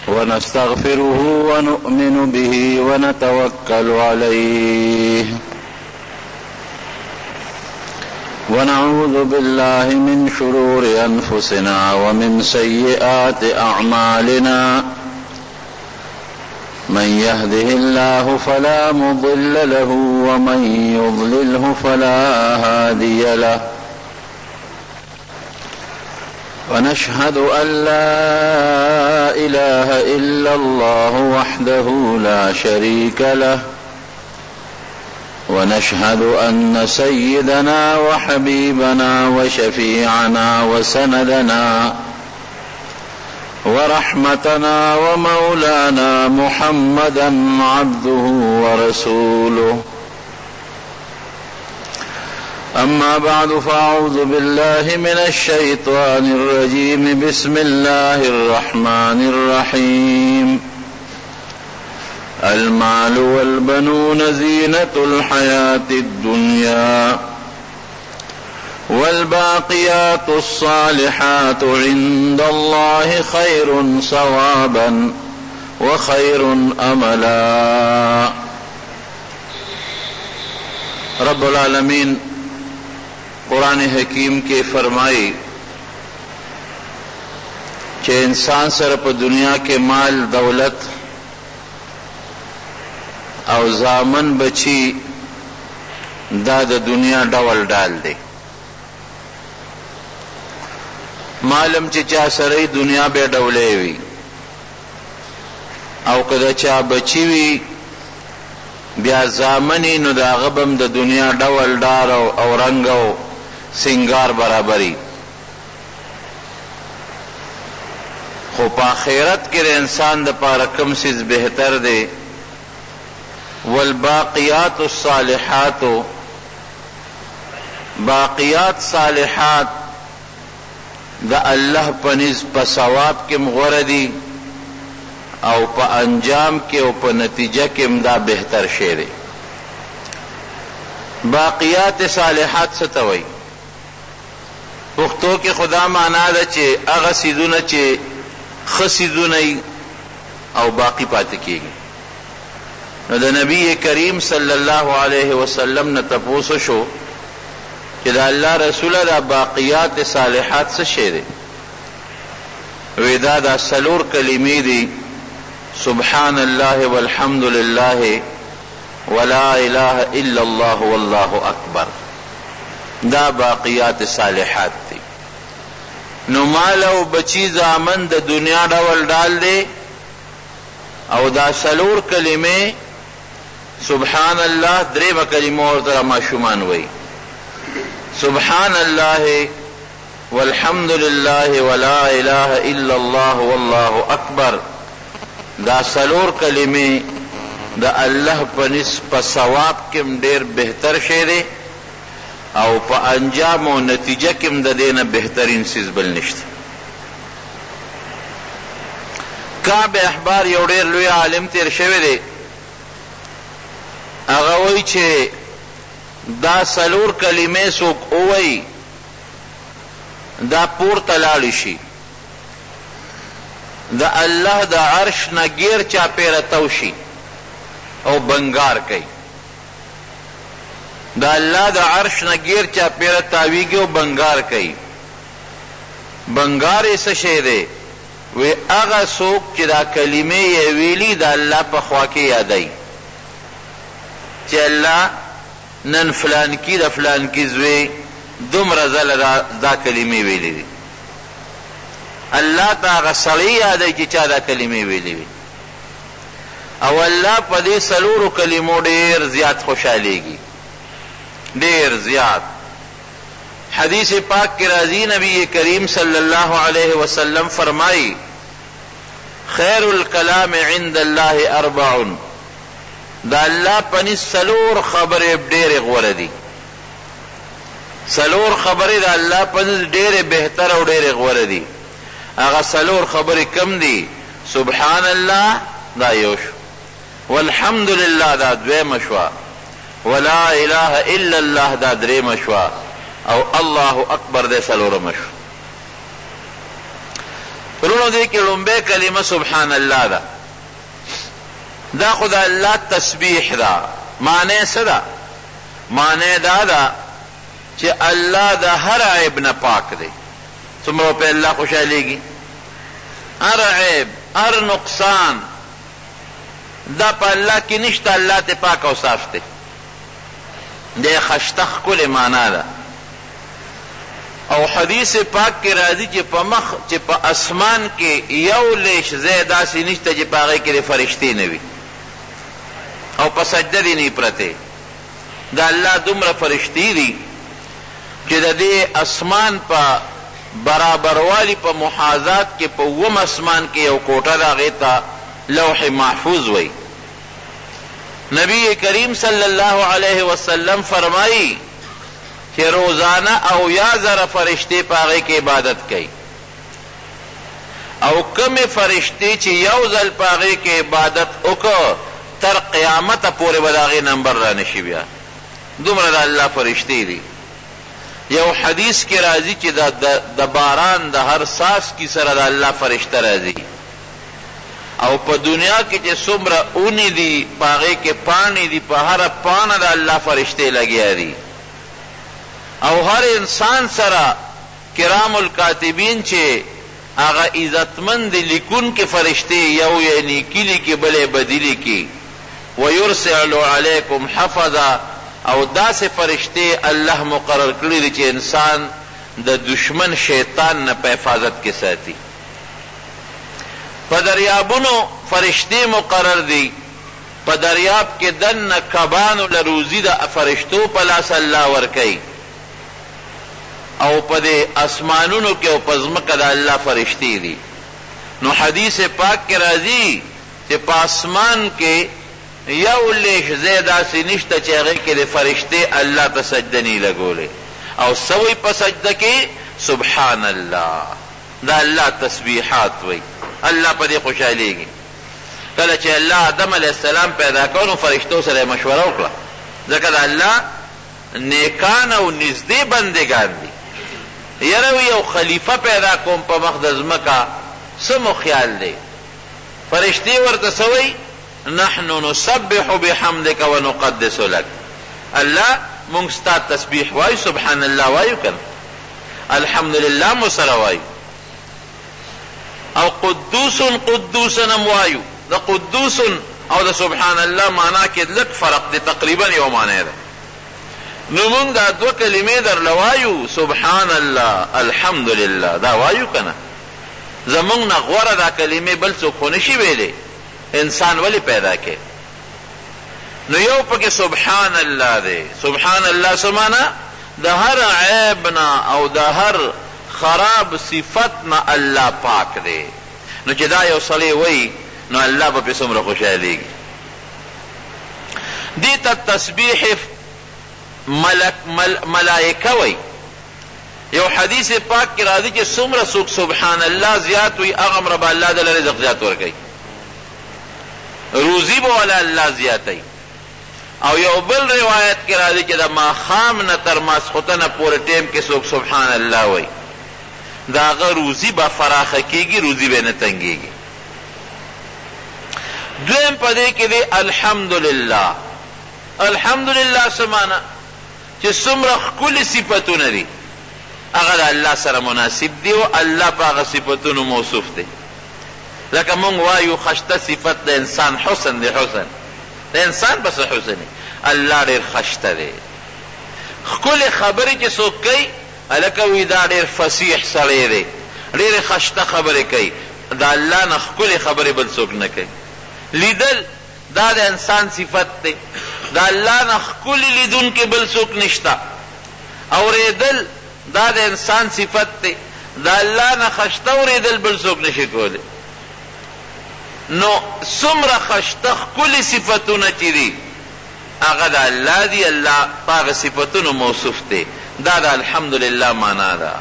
ونستغفره ونؤمن به ونتوكل عليه ونعوذ بالله من شرور أنفسنا ومن سيئات أعمالنا من يهده الله فلا مضل له ومن يضلله فلا هادي له ونشهد أن لا إله إلا الله وحده لا شريك له ونشهد أن سيدنا وحبيبنا وشفيعنا وسندنا ورحمتنا ومولانا محمدا عبده ورسوله أما بعد فأعوذ بالله من الشيطان الرجيم بسم الله الرحمن الرحيم المال والبنون زينة الحياة الدنيا والباقيات الصالحات عند الله خير ثوابا وخير أملا. رب العالمین قرآن حکیم کے فرمائی کہ انسان سره په دنیا کې مال دولت او زامن بچی دا د دنیا ډول ډال دی. معلوم چې چا سره دنیا به ډولې وي او کله چا بچی وي بیا زامنی نو دا غبم د دنیا ډول ډار او رنگ او سنگار برابری. خو په آخرت کې انسان د پاره کوم څه بهتر دی؟ والباقیات الصالحات، باقیات صالحات د الله په نس په ثواب کې مغوره دي او په انجام کې او په نتیجه کې دا بهتر شی دی. باقیات صالحات څه ته وایي؟ پښتو کې خدا معنا ده چې هغه څیزونه چې ښه څیزونه او باقی پاتې کېږي. نو د نبی کریم صلی الله علیه وسلم نه تپوسو شو چې د الله رسوله دا باقیات صالحات څه شی دی؟ وی دا څلور کلمې دي: سبحان الله والحمد لله ولا اله الا الله والله اکبر. دا باقیات صالحات دي. نو مال او بچی زامن د دنیا ډول ډال دی او دا څلور کلمې سبحان الله درېمه کلمه ورته ماشومان وایي: سبحان الله والحمد لله ولا اله الا الله والله اکبر. دا څلور کلمې د الله په نس په ثواب کې ډېر بهتر شی دی او په انجام او نتیجه کې د دې نه بهترین څیز بل نشته. کعب احبار یو ډېر لوی عالم تیر شوی دی. هغه وایي چې دا څلور کلمې څوک ووایي دا پورته لاړی شي د الله د عرش نه غیر چاپیره تو شي او بنگار کوي. د الله د عرش نه غیر چاپیره تاویږي او بنگار کوي. بنگار یې څه شی دی؟ وی هغه څوک چې دا کلمې یې ویلي د الله په خوا کې یادوي چې الله نن فلان کی د فلان کی زوی دومره ځله دا کلمې ویلي دي. الله ته هغه سړی یادوي چې چا دا کلمې ویلي وي او الله په دې څلورو کلمو ډېر زیات خوشحالیږي، ډېر زیات. حدیث پاک کی راضی نبی کریم صلی اللہ علیہ وسلم فرمائی: خیر الکلام عند اللہ اربع. دا اللہ پنی سلور خبر ډېر غوره دي. سلور خبر دا اللہ پنی ډېر بهتر او ډېر غوره دي. هغه سلور خبر کم دي؟ سبحان الله دا یو شو، والحمد لله دا دویمه شوه، ولا اله الا الله دا درېمه شوه، او الله اکبر دے سلورم شو. رونو دې کې لومبه کلمه سبحان الله ده. دا خدا الله تسبیح ده. معنی څه ده؟ معنی دا ده چې الله د هر عیب نه پاک دی. څومره په الله خوشالېږي؟ هر عیب، هر نقصان دا په الله کې نشته. الله ته پاک او صاف دی. د خشته ښکلې معنا ده. او حدیث پاک کې راځي چې په مخ چې په اسمان کې یو لیش ځای داسې نشته چې په هغې کې د فرشتې نه وي او په سجده دې نه پرته. د الله دومره فرشتې دي چې د دې اسمان په برابروالي په محاذات کې په اووم اسمان کې یو کوټه ده، هغې ته لوح محفوظ وی. نبی کریم صلی الله علیه وسلم فرمایي چې روزانه او یا زره فرشتې په هغې کې عبادت کوي، او کمې فرشتې چې یو ځل په هغې کې عبادت وکړه تر قیامته پورې به د هغې نمبر را نشي بیا. دومره د الله فرشتې دي. یو حدیث کې راځي چې د باران د هر څاڅکي سره د الله فرشته راځي، او په دنیا کې چې څومره اونې دي په هغې کې پاڼې دي، په هره پاڼه د الله فرشتې لګیا دي. او هر انسان سره کرام الکاتبین چې هغه عزتمند لیکون کې فرشتې یو یې نیکي لیکي بلې بدي لیکي. ویرسل علیکم حفظا، او داسې فرشتې الله مقرر کړي دي چې انسان د دشمن شیطان نه په حفاظت کې ساتي. په دریابونو فرشتې مقرر دي. په دریاب کې دننه کبانو له روزي د فرشتو په لاس الله ورکوي، او په دې اسمانونو کې او په ځمکه د الله فرشتې دي. نو حدیث پاک کې راځي چې په اسمان کې یو لیش ځای داسې نشته چې هغې کې د فرشتې الله ته سجده نه لګولې، او څه وایي په سجده کې؟ سبحان الله. دا الله تسبیحات وایي. الله په دې خوشحالېږي. کله چې الله آدم علیه السلام پیدا کړ نو فرشتو سره مشوره وکړه، ځکه د الله نیکان او نږدې بندګان دي. یره یو خلیفه پیدا کوم په مخ د ځمکه، څه مو خیال دی؟ فرشتې ورته څه وایي؟ نحن نسبح بحمدك ونقدس لك. الله مونږ ستا تسبیح وایو، سبحان الله وایو کنه، الحمدلله مو سره وایو. او قدوس قدوسنم وایو. د قدوس او د سبحان الله معنا کې لږ فرق دی، تقریبا یو معنی ده. نو مونږ دا دوه کلمې درله وایو، سبحان الله الحمدلله، دا وایو کنه. زمونږ نه غوره دا کلمې بل څوک خو نشي ویلی. انسان ولی پیدا کې؟ نو یو پکې سبحان الله دی. سبحان الله څه معنا؟ د هر عیب نه او د هر خراب صفت نه الله پاک دی. نو چې دا یو سړی وایي نو الله به پې څومره خوشحالېږي. دې ته تسبیح ملائکه وایي. یو حدیث پاک کې راځي چې څومره څوک سبحان الله زیات وي هغومره به الله دله رزق زیات ورکوي، روزی به والا الله زیاتی. او یو بل روایت کې راځي چې د ماښام نه تر ماسخوتنه پورې ټیم کې څوک سبحان الله وایي د هغه روزي به فراخه کېږي، روزي به نه تنګېږي. دویم په دې کې دی الحمدلله. الحمدلله څه معنا؟ چې څومره ښکلي صفتونه دي هغه د الله سره مناسب دي او الله په هغه صفتونو موصوف دی. لکه مونږ وایو خشته صفت د انسان حسن دی. حسن د انسان بس حسن دی، الله ډېر خشته دی. ښکلې خبرې چې څوک کوي هلکه وي دا ډېر فصیح سړی دی، ډېرې خشته خبرې کوي. د الله نه ښکلې خبرې بل څوک نه کوي. لیدل دا د انسان صفت دی، د الله نه ښکلي لیدونکي بل څوک نشته. اورېدل دا د انسان صفت دی، د الله نه خشته اورېدل بل څوک نشي کولی. نو څومره خشته ښکلي صفتونه چې دي هغه د الله دي، الله په هغه صفتونو موصوف دی. دا د الحمدلله معنا ده.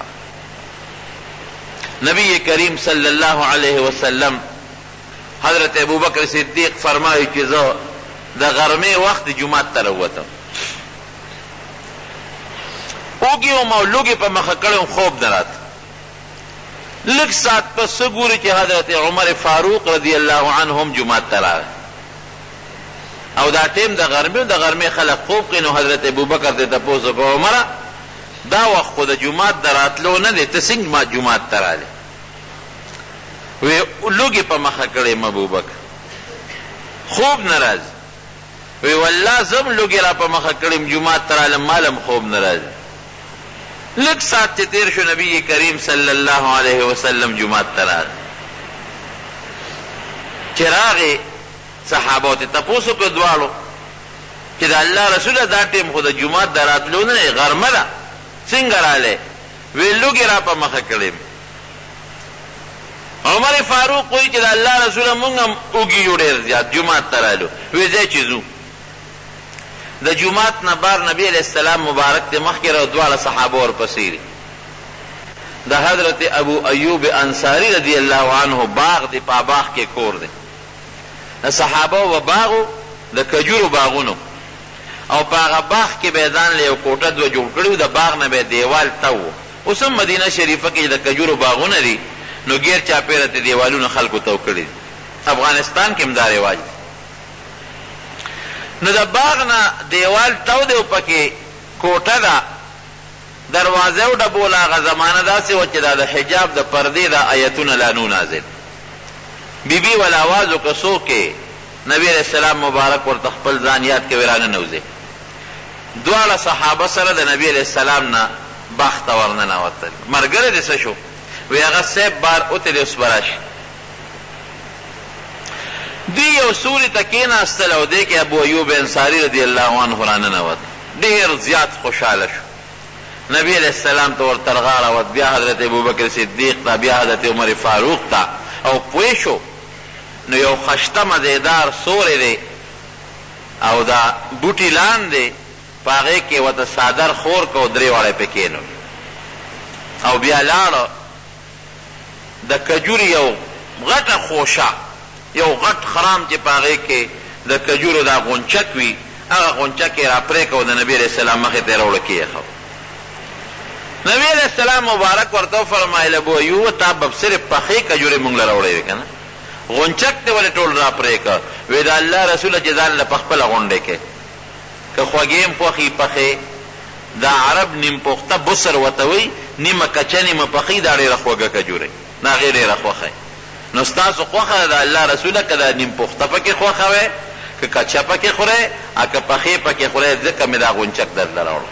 نبی کریم صلی الله علیه وسلم حضرت ابوبکر صدیق فرمایي چې زه د غرمې وخت جمعات ته راووتم، اوږې وم او لوږې په مخه کړی وم، خوب نه راته. لږ ساعت پس ګوري چې حضرت عمر فاروق رضی الله عنه هم جمعات ته راغی او دا ټیم د غرمې خلک خوب کوي. نو حضرت ابوبکر ته تپوس وکړ عمره دا وخت خو د جمعات د راتلو نه دی، ته څنګه ما جمعات ته رالې؟ وی لوږې په مخه کړې ابوبکر، خوب نه راځي. وی والله زم لوږې را په مخه کړم جمعات ته رالم مالم خوب نه راځي. لږ ساعت چې تیر شو نبی کریم صلی الله علیه وسلم جمعات ته راغی. چې راغی صحابو ته تپوس وکړ دواړو چې د الله رسوله دا ټیم خو د جمعات د راتلو نه غرمه ده څنګه رالی؟ وی لوږې را په مخه کړم. عمر فاروق وایي چې د الله رسوله مونږ هم اوږي یو ډېر زیات جمعات ته رالو. وی ځای چې ځو د جمعات نه بار نبی علیہ السلام مبارک ته مخکې را دواړه صحابه ورپسې دي. د حضرت ابو ایوب انصاری رضی الله عنه باغ دی، په باغ کې کور دی. د صحابه و باغو د کجورو باغونو او په هغه باغ کې به ځان له یو کوټه دوه جوړ کړي، د باغ نه به دیوال تو. اوس هم مدینه شریفه کې د کجورو باغونه دي، نو غیر چاپیره ته دیوالونه خلکو تو کړي. افغانستان کې هم دا رواج دی. نو د باغ نه دیوال تو دی او پکې کوټه ده، دروازه او ډبول. هغه زمانه داسې وه چې دا د حجاب د پردې د آیتونه لا نو نازل. بیبي ول آواز وکړه څوک نبی علیہ السلام مبارک ورته خپل ځان یاد کې ورانه نوځي. دواړه صحابه سره د نبی علیہ السلام نه باغ ته ورننوتل. ملګری دې څه شو؟ وی هغه صاحب بار اوتې دې اوس به راشي. دوی یو سوري ته کېناستل او دې کې ابو ایوب انصاري رضی الله عنه راننوت. ډېر زیات خوشحاله شو. نبی علیہ السلام ته ورته رغاړوت، بیا حضرت ابوبکر صدیق ته، بیا حضرت عمر فاروق ته. او پوه شو نو یو خشته مزیدار سوری دی او دا بوټي لاندې په هغې کې ورته څادر خور کو، درې واړه پې کېنول او بیا لاړه. د کجوري یو غټه خوشه، یو غټ خرام چې په هغې کې د کجورو دا غونچک وي، هغه غونچک یې را پرې کو، د نبي علیہ السلام مخې ته یې راوړه کېښود. نبی علیہ السلام مبارک ورته فرمایل ابو ایوب تا به صرف پخې کجورې مونږ له راوړې وې که نه، غونچک ته ولې ټول را پرې که؟ وی د الله رسوله چې ځان له پخپله غونډې کې که خوږې م خوښي پخې. دا عرب نیم پخته بسر ورته وایي، نیمه کچه نیمه پخې، دا ډېره خوږه کجورې، دا هغې ډېره خوښه. نو ستاسو خوښه ده د الله رسوله که دا نیم پخته پکې خوښه وی، که کچه پکې خورئ، که پخې پکې خورئ، ځکه مې دا غونچک درله راوړه.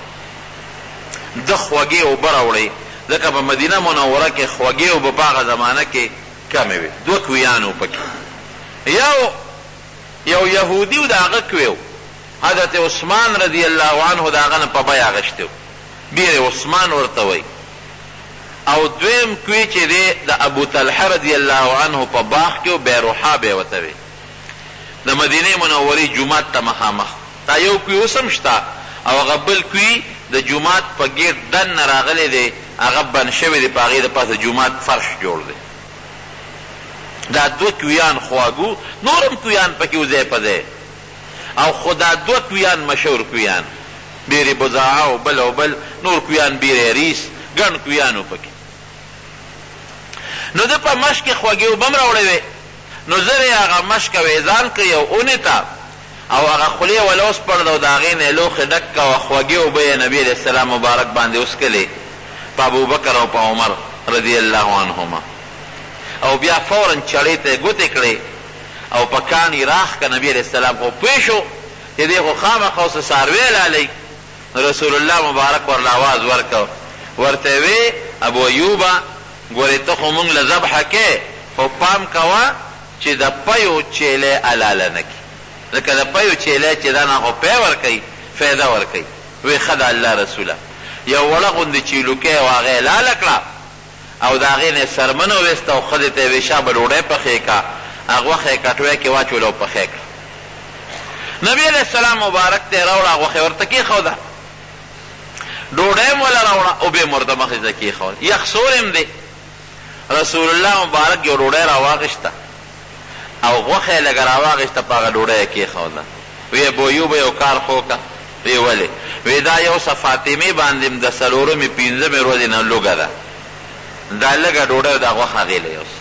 د خوږې اوبه راوړئ، ځکه په مدینه منوره کې خوږې اوبه په هغه زمانه کې کمې وې. دوه کویان و پکې، یو یهودي و د هغه کوی و، حضرت عثمان رضی الله عنه د هغه نه په بیه اخیستی و، بیر عثمان ورته وایي. او دویم کوی چې دی د ابو طلحه رضی الله عنه په باغ کې و، بیروحا به یې ورته وایي، د مدینې منورې جومات ته مخامخ. دا یو کوی اوس هم شته، او هغه بل کوی د جومات په ګیټ دننه راغلی دی، هغه بند شوی دی، په هغې د پاسه جومات فرش جوړ دی. دا دوه کویان خواږو، نور هم کویان پکې و ځای په ځای، او خو دا دوه کویان مشهور کویان، بیر بضاعه او بل او بل نور کویان، بیر ریس، ګڼ کویان و پکې. نو ده په مشک کې خوږې اوبه م راوړی وې. نو زر یې هغه مشک ویزان کړي او اونې ته، او هغه خولې وله اوس پړده او د هغې نه یې لوښې ډک که او خوږې اوبه یې نبي علیہ السلام مبارک باندې وڅکلې په ابوبکر او په عمر رضی الله عنهما. او بیا فوراً چړې ته یې ګوتې کړې او په کان یې راښ که نبي علیہ السلام خو پوه شو چې دی خو خامخا اوس څاروی لالی. رسول الله مبارک ورله آواز ورکړ، ورته وی ابو ایوبه ګورې ته خو مونږ له ذبحه کې، خو پام کوه چې د پیو چیلې حلاله نه کړي، ځکه د پیو چیلې چې دا نه خو پی ورکوي، فایده ورکوي. وی ښه د الله رسوله. یو وړه غوندې چیلوکۍ و هغه یې لاله کړه او د هغې نه یې سرمن وویسته او ښځې ته یې وی شابه ډوډۍ پخې که، هغه غوښه یې کټوی کې واچوله او پخې کړه. نبي علیہ السلام مبارک ته یې راوړه، غوښه یې ورته کېښوده، ډوډۍ م وله راوړه، اوبه م ورته مخې ته کېښوده، یخ سور م دی. رسول الله مبارک یو ډوډۍ راواغېسته او غوښه یې لږه راواغېسته، په هغه ډوډۍ یې کېښوده. وی ابو ایوب یو کار خو که؟ وی ولې؟ وی دا یو څه فاطمې باندې د څلورمې پنځمې ورځې نه لوږه ده، دا لږه ډوډۍ او دا غوښه هغې له یوسه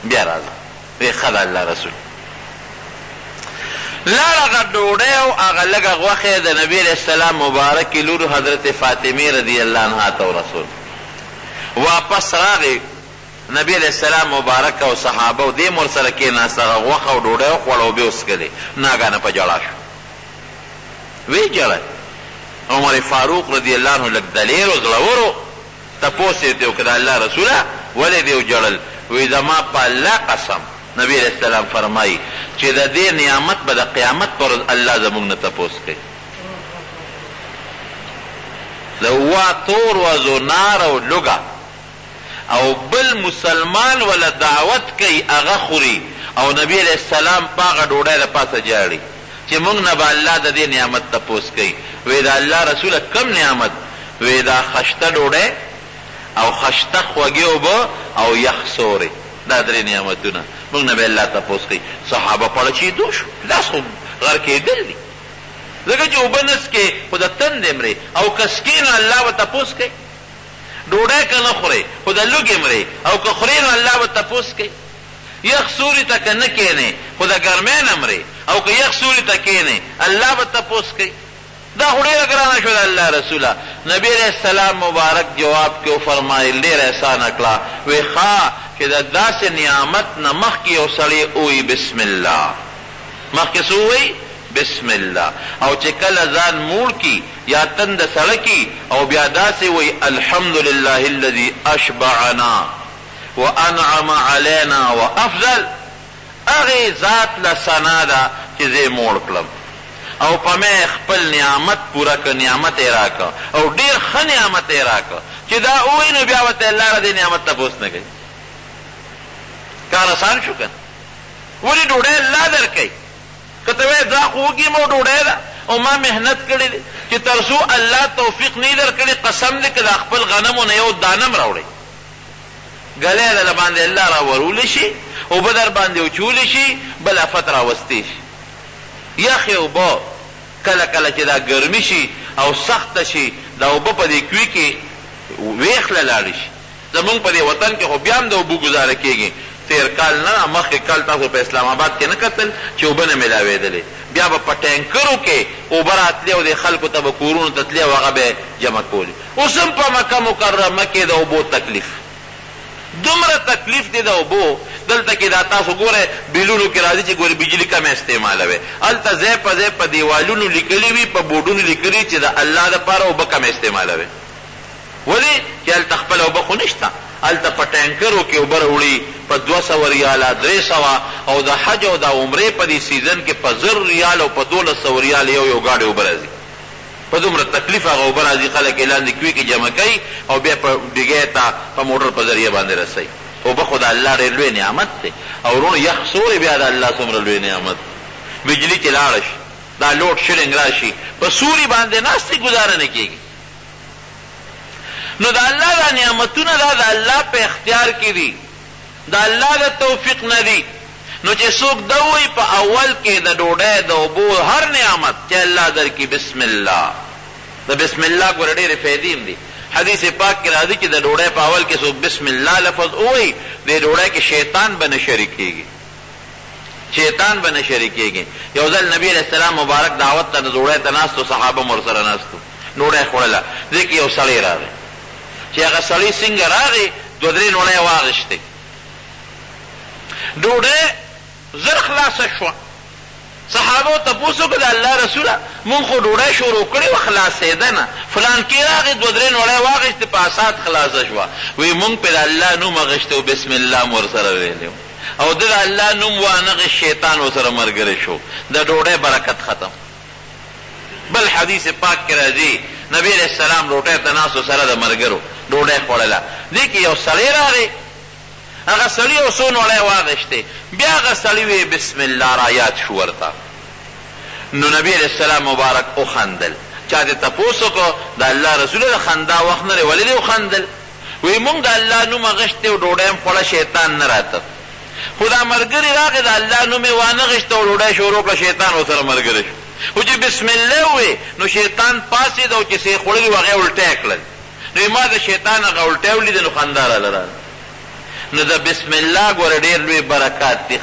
بیا راځه وی ښه د الله رسول لاړ هغه ډوډۍ او هغه لږه غوښه د نبي علیه السلام مبارکې لور حضرت فاطمې رضی الله عنها ته ورسول واپس راغی نبی علیہ السلام مبارک او صحابه او دې مور سره کېناست هغه غوښه او ډوډۍ وخوړه او بیا وڅښلې ناګانه په ژړا شو وی ژړل عمر فاروق رضی الله عنه لږ دلیر او زړورو تپوس یې ته وکړه د الله رسوله ولې دې وژړل وی زما په الله قسم نبی علیہ السلام فرمایي چې د دې نعمت به د قیامت پر ورځ الله زموږ نه تپوس کوي د تور وزو نار او لوګه او بل مسلمان ولا دعوت کوي هغه خوري او نبی علیہ السلام پاغه ډوډۍ د پاسه جاړي چې موږ نه به الله د دې نعمت تپوس کوي وی دا الله رسوله کم نعمت وی دا خشته ډوډۍ او خشته خوږې اوبه او یخ سورې دا درې نعمتونه موږ نه به الله تپوس کوي صحابه پړچېدو شو لاس خو غر کېدل دي ځکه چې اوبه نسکې خو د تندې مرې او که سکې نو الله به تپوس کوي ډوډۍ که نه خورې خو د لوږې مرې او که خورې نو الله به تپوس کوي یخ سوري ته که نه کښېنې خو د ګرمۍ نه مرې او که یخ سوري ته کښېنې الله به تپوس کوي دا خو ډېره ګرانه شوه د الله رسوله نبی علیہ السلام مبارک جواب کې وفرمایل ډېر احسانه کړه وی ښه چې د داسې نعمت نه مخکې یو سړی ووایي بسم الله مخکې څه ووایي بسم الله او چې کله ځان موړ کی یا تند سړه کی او بیا داسې وایي الحمد لله الذي اشبعنا وانعم علينا وافضل هغې ذات له ثنا ده چې زه موړ کړم او په مې خپل نعمت پوره که نعمت یې راکړه او ډېر ښه نعمت یې راکړه چې دا ووایي نو بیا ورته الله د دې نعمت تپوس نه کوي کار آسان شو که ولې ډوډۍ الله درکوي که ته وایې دا خو وږي مو ډوډۍ ده او ما محنت کړې دی چې تر څو الله توفیق نه درکړي قسم دی که د خپل غنمو نه یو دانم راوړئ ګلی دله باندې الله راورولی شي اوبه در باندې وچولی شي بل افت راوستی شي یخې اوبه کله کله چې دا ګرمي شي او سخته شي دا اوبه په دې کوي کې ویخله لاړې شي زمونږ په دې وطن کې خو بیا هم د اوبو ګزاره کېږي تیر کال نه مخکې کال تاسو په اسلام آباد کې نه کتل چې اوبه نه میلاوېدلې بیا به په ټینکرو کې اوبه راتلې او د خلکو ته به کورونو ته تلې او هغه به جمع کولې اوس هم په مکه مکرمه کې د اوبو تکلیف دومره تکلیف دی د اوبو دلته کې دا تاسو ګوره بیلونو کې راځي چې ګوره بجلي کمه استعمالوي هلته ځای په ځای په دیوالونو لیکلي وي په بورډونو لیکلي چې د الله دپاره اوبه کمه استعمالوي ولې چې هلته خپل اوبه خو نشته هلته په ټینکرو کې اوبه راوړي په 200 ریاله 300 او د حج او د عمرې په دې سیزن کې په 1000 ریال او په 1200 ریال یو ګاډی اوبه راځي په دومره تکلیف هغه اوبه راځي خلک یې لاندې کوي کې جمع کوي او بیا په ډیګۍ ته په موټر په ذریعه باندې رسوي اوبه خو د الله ډېر لوی نعمت دی او وروڼو یخ سورې بیا د الله څومره لوی نعمت بجلي چې لاړه شي دا لوډ شیډنګ راشي په سوري باندې ناستې ګزاره نه کېږي نو د الله دا نعمتونه دا د الله په اختیار کې دي د الله د توفیق نه دي نو چې څوک دا وایي په اول کې د ډوډۍ د اوبو هر نعمت چې الله درکړي بسم الله د بسم الله ګوره ډېرې فایدې هم دي حدیث پاک کې راځي چې د ډوډۍ په اول کې څوک بسم الله لفظ ووایي د ډوډۍ کې شیطان به نه شریکېږي شیطان به نه شریکېږي یو ځل نبی علیه السلام مبارک دعوت ته د ډوډۍ ته ناستو صحابه هم ورسره ناستو ډوډۍ خوړله دې کې یو سړی راغی چې هغه سړی څنګه راغی 2-3 ډوډۍ واغېستې ډوډۍ زر خلاصه شوه صحابو تپوس وکړه د الله رسوله مونږ خو ډوډۍ شروع کړې وه خلاصېده نه فلان کې راغې 2-3 ډوډۍ واغېستې په اسات خلاصه شوه وایي مونږ پې د الله نوم اغېستی و بسم الله مو ورسره ویلی او د الله نوم وانغې شیطان ورسره ملګری شو د ډوډۍ برکت ختم بل حدیث پاک کې راځي نبی علیہ السلام روټۍ ته ناستو سره د ملګرو ډوډۍ خوړله دې کې یو سړی راغی هغه سړي یو څو نوړی واغېستې بیا هغه سړي وی بسم الله را یاد شو ورته نو نبی علیہ السلام مبارک وخندل چا دې تپوس وکړو د الله رسول د خندا وخت نه دی ولې دې وخندل وی مونږ د الله نوم اغېستې او ډوډۍ هم خوړه شیطان نه راته خو دا ملګري راغی د الله نوم یې وانغېسته او ډوډۍ شروع کړه شیطان ورسره ملګری شو خو چې بسم الله ووی نو شیطان پاسېد او چې څه یې خوړلي وو هغه یې الټی کړل نو ما د شیطان هغه الټی ولیده نو خندا راله راغله نو د بسم الله ګوره ډېر لوی برکات دي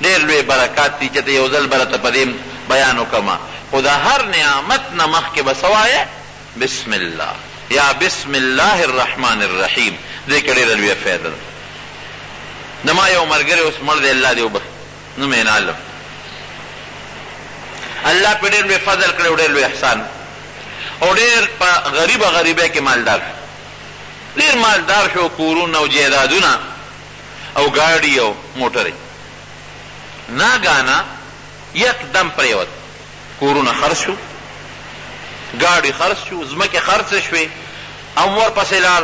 ډېر لوی برکات دي چې ته یو ځل به راته په دې بیان وکړم خو د هر نعمت نه مخکې به څه وایې بسم الله یا بسم الله الرحمن الرحیم دې کې ډېره لویه فایده ده د ما یو ملګری اوس مړ دی الله دې وبخي نوم یې نعلم الله په ډېر لوی فضل کړی او ډېر لوی احسان او ډېر په غریبۍ کې مالدار شو ډېر مالدار شو کورونه او جایدادونه او ګاډي او موټرې ناګانا یکدم پرېوت کورونه خرڅ شو ګاډي خرڅ شو ځمکې خرڅې شوې او مور پسې لاړ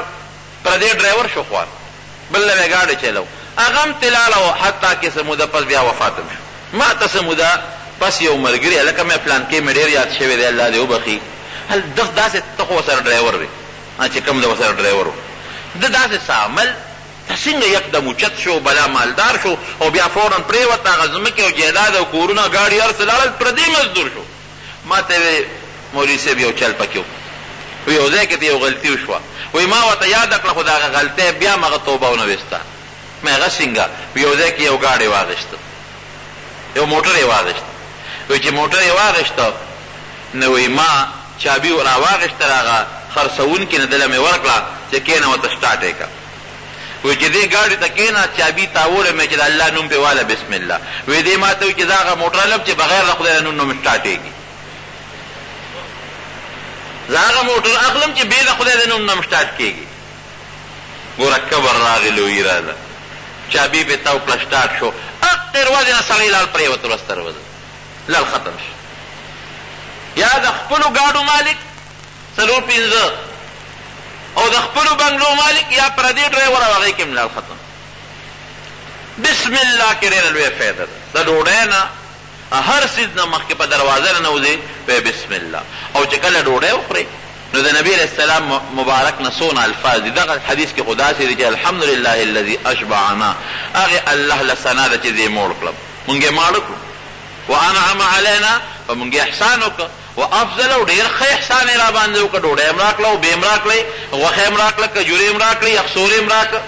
پردی ډرایور شو خوار بل له یې ګاډي چلو هغه هم تلاړ او حتی کې څه موده پس بیا وفات هم شو ما ته څه موده پس یو ملګري هلکه مې پلان کې مې ډېر یاد شوی دی الله دې وبخي داسې ته خو ورسره ډرایور وې چې کوم د ورسره ډرایور و ده داسې څه عمل ته څنګه یکدم اوچت شو بلا مالدار شو او بیا فورا پرېوت هغه ځمکې او جایداد او کورونه ګاډي هر څه لاړل پردی مزدور شو ما ته وې مولوي صاحب یو چل پکې و یو ځای کې ته یو غلطي وشوه وایي ما ورته یاده کړه خو د هغه غلطۍ بیا م هغه توبه ونه ویسته مې هغه څنګه یو ځای کې یو ګاډی واغېسته یو موټر یې واغېسته وایي چې موټر یې واغېسته نو وایي ما چابي راواغېسته هغه خرڅوونکي نه دله مې ورکړه چې کېنه ورته سټارټ یې کړه وایي چې دې ګاډي ته کېنه چابي تاوړې مې چې د الله نوم پې واله بسم الله وایي دې ما ته وایي چې دا هغه موټر لم چې بغیر د خدای نوم نه مې سټارټېږي زه هغه موټر اخلم چې بې د خدای د نوم نه مې سټارټ کېږي ګوره کبر راغی لوی راله چابي پې تاو کړه سټارټ شو اخر ورځې نه سړی لاړ پرېوت ورسته روزه لال ختم شو یا د خپلو ګاډو مالک څلور پنځه او د خپلو بنګلو مالک یا پردي ډرایور او هغې کې هم لال ختم بسم الله کې ډېره لویه فایده ده د ډوډۍ نه هر څیز نه مخکې په دروازه نه نوځې وایې بسم الله او چې کله ډوډۍ وخورې نو د نبي علیه السلام مبارک نه څونه الفاظ دي دغه حدیث کې خو داسې دي چې الحمدلله الذي اشبعنا هغې الله له ثنا ده چې دې موړ کړم مونږ یې ماړه کړو وانعم علینا په مونږ یې احسان وکړه وافضل او ډېر ښه احسان یې را باندې وکړه ډوډۍ هم راکړه او بې هم راکړئ غوښې هم راکړه کجورې هم راکړئ یخسورې هم راکړه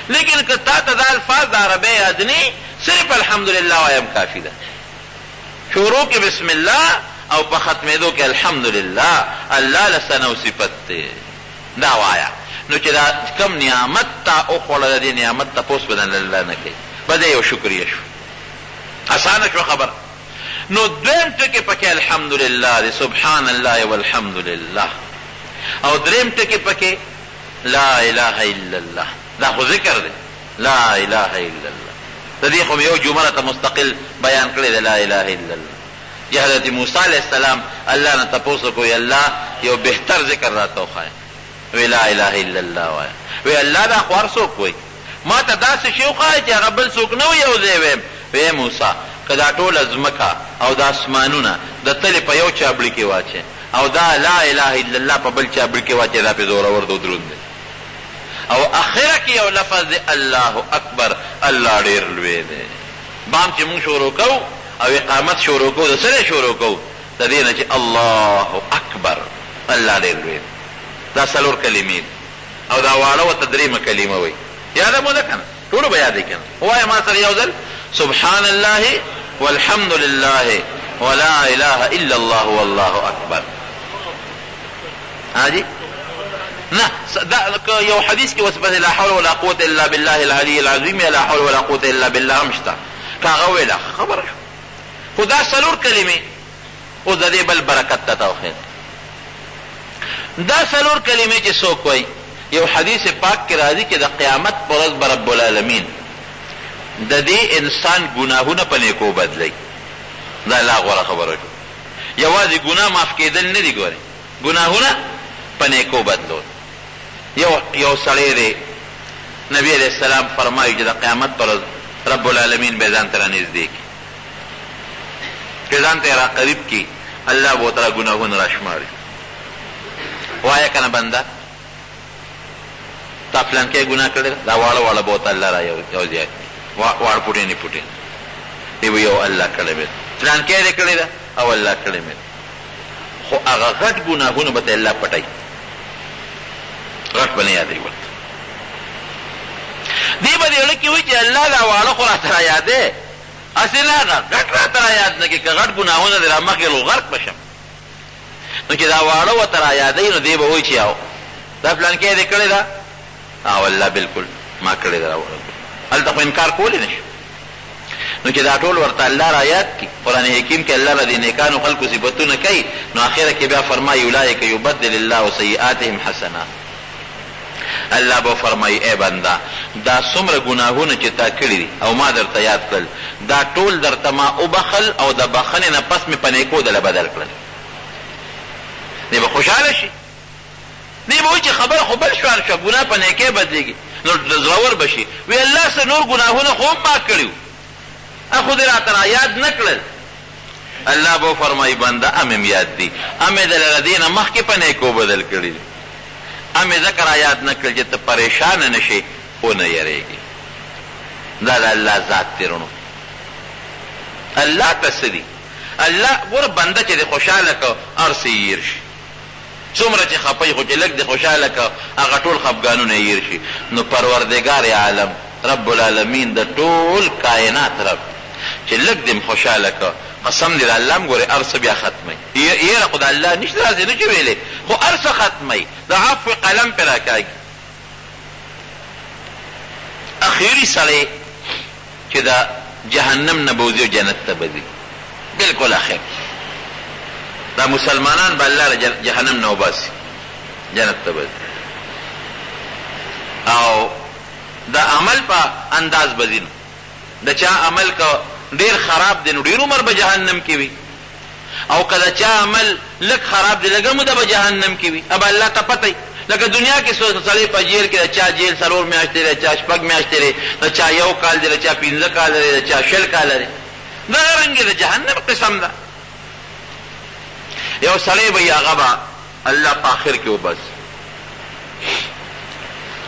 لیکن که تا ته دا الفاظ د عربۍ یاد نه صرف الحمدلله وایم کافي ده شروع کې بسم الله او په ختمېدو کې الحمدلله الله له ثنا او صفت دی دا وایا نو چې دا کم نعمت تا وخوړه د دې نعمت تپوس به د الله نه کوي به د یو شکریه شو اسانه شو خبره نو دویم ټکي پکې الحمدلله دی سبحان الله والحمدلله او دریم ټکي پکې لا اله الا الله دا خو ذکر دی لا اله الا الله د دې خو یو جمله ته مستقل بیان کړی دی لا اله الا الله چې حضرت موسی علیه السلام الله نه تپوس وکړو الله یو بهتر ذکر راته وښایه وی لا اله الا الله وایه وی الله دا خو هر څوک وایي ما ته داسې شی وښایه چې هغه بل څوک نه وي یو ځای ویم وی موسی که دا ټوله ځمکه او دا اسمانونه د تلې په یو چابړي کې واچې او دا لا اله الا الله په بل چابړي کې واچې دا پې زورور دی دروند دی او اخره کې یو لفظ دی الله اکبر الله ډېر لوی دی بام چې مونږ شروع کوو او اقامت شروع کوو د څه شروع کوو د دې نه چې الله اکبر الله ډېر لوی دی دا څلور کلمې دي او دا واړه ورته دریمه کلمه وایي یاده مو ده که نه ټولو به یاد یې که نه ووایه ما سره یو ځل سبحان الله والحمد لله ولا اله الا الله والله اکبر حاجی نه دا یو حدیث کې وصفه لا حول ولا قوه الا بالله العلي العظيم لا حول ولا قوه الا بالله هم شته کاغه ویله خبره شو خو دا څلور کلمې اوس د دې بل برکت ته توخیر دا څلور کلمې چې څوک وایي یو حدیث پاک کې راځي چې د قیامت پر ورځ به رب العالمین د دې انسان ګناهونه په نیکو بدلی دا لا غوره خبره شو یوازې ګناه معاف کېدل نه دي ګورې ګناهونه په نیکو بدلول یو سړی دی نبی علیہ السلام فرمایي چې د قیامت پر ورځ رب العالمین به ځان ته رانږدې کړي چې ځان ته یې را قریب کړي الله به ورته ګناهونه را شماري وایه که نه بنده تا پلانکی ګناه کړې ده دا واړه واړه به ورته الله را یو ځای واړ پوټینې پوټینې دی یو الله کړی مې پلانکی دې کړې ده او الله کړی مې خو هغه غټ ګناهونه به ته الله پټوي غټ به نه یادوي ورته دی به دې زړه کې وایي چې الله دا واړه خو راته رایادې هسې نه غټ راته رایاد نه کړي که غټ ګناهونه دې را مخکې غرق به شم نو چې دا واړه ورته رایادوي نو دی به وایي چې دا پلانکې یې دې کړې ده او الله بالکل ما کړې ده هلته خو انکار کولی نه شو نو چې دا ټول ورته الله را یاد کړي قرآن حکیم کې الله به د نیکانو خلکو صفتونه کوي نو اخره کې بیا فرمایي اولئک یبدل الله سیئاتهم حسنات الله به فرمایي ای بنده دا څومره ګناهونه چې تا کړي دي او ما درته یاد کړل دا ټول درته ما وبخل او د بخنې نه پس مې په نیکو دله بدل کړل دی به خوشحاله شي دی به وایي چې خبره خو بل شوال شوه ګناه په نیکۍ بدلېږي نو زړور به شي وی الله څه نور ګناهونه خو هم ما کړي خو دې راته را یاد نه کړل الله به فرمایي بنده امې یاد دي امې دله له دې نه مخکې په نیکو بدل کړي دي امې ځکه را یاد نه کړل چې ته پریشانه نه شې خو نه یېرېږي دا د الله ذات دی رونو الله ته څه دي الله ګوره بنده چې دې خوشحاله که هر څه یې هېر شي څومره چې خفه خو چې لږ دې خوشحاله که هغه ټول خفګانونه یې هېر شي نو پروردګار عالم رب العالمین د ټول کائنات رب چې لږ دې خوشحاله که قسم دې د الله هم ګورې هر څه بیا ختموي یېره خو د الله نشته راځي نه چې ویلې خو هر څه ختموي د عفو قلم پې راکاږي اخیري سړی چې د جهنم نه به وځي او جنت ته به ځي بلکل اخر دا مسلمانان به الله جهنم نه وباسي جنت ته به ځي او د عمل په انداز به ځي د چا عمل که ډیر خراب دی نو ډیر عمر به جهنم کې وي او که د چا عمل لږ خراب دی لږه موده به جهنم کې وي اب الله ته پته وي لکه دنیا کې سړی په جیل کې د چا جیل 4 میاشتې دی د چا 6 میاشتې دی د چا 1 کال دی د چا 15 کاله دی د چا 20 کاله دی دغه رنګې د جهنم قسم ده یو سړی به هغه به الله په آخر کې وباسي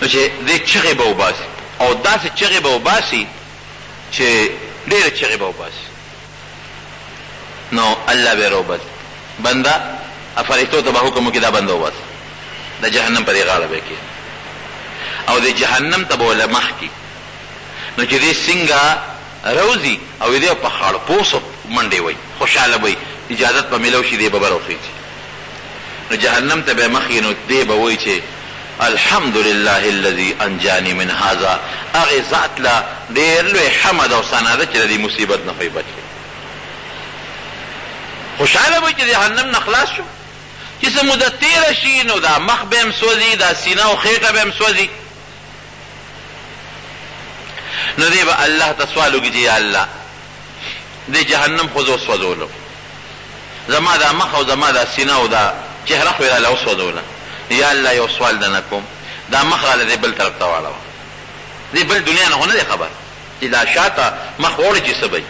نو چې دې چغې به وباسي او داسې چغې به وباسي چې ډېره چغې به وباسي نو الله به روباسي بنده فرښتو ته به حکم وکړي دا بنده وباسي د جهنم په دې غاړه به کښېني او د جهنم ته به وله مخکې نو چې دې څنګه روزي او دې په خاړو پوسو منډې وایي خوشحاله به اجازت به میلو شي دې به وخېږي نو جهنم ته به مخکې نو دې به وایي چې الحمد لله الذي انجاني من هذا هغه ذات لا ډېر لوی حمد او ثنا ده چې د دې مصیبت نه خو یې بچ کړي خوشحاله به چې جهنم نه خلاص شو چې څه مدت تېره شي نو دا مخ به هم سوځي دا سینه او خېټه به هم سوځي نو دی به الله ته سوال وکړي چې یا الله د جهنم خو زه وسوځولم زما دا مخ او زما دا سینه او دا چهره خو یې راله وسوځوله یا الله یو سوال دنه کوم دا مخ راله دې بل طرف ته واړوه دې بل دنیا نه خو نه دی خبر چې دا شاته مخ وړي چې څه به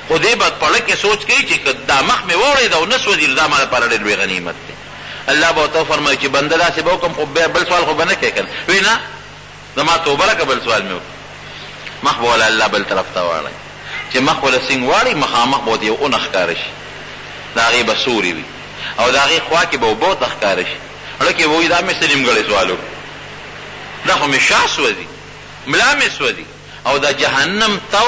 خو دې به پړه کې سوچ کوي چې دا مخ مې وړېده او نه سوځي دا ما لپاره ډېر لوی غنیمت دی الله به ورته وفرمایي چې بنده داسې به وکړم خو بل سوال خو به نه کوې که نه وایي نه زما توبه راکړه بل سوال مې وکړه مخ به وله الله بل طرف ته واړی چې مخ وله سینګ واړي مخامخ به ورته یو اونه ښکاره شي د هغې به سوري وي او د هغې خوا کې به اوبه ته ښکاره شي اړه کې به وایي دا مې څه نیمګړی سوال وکړو دا خو مې شا سوځي ملا مې سوځي او د جهنم تو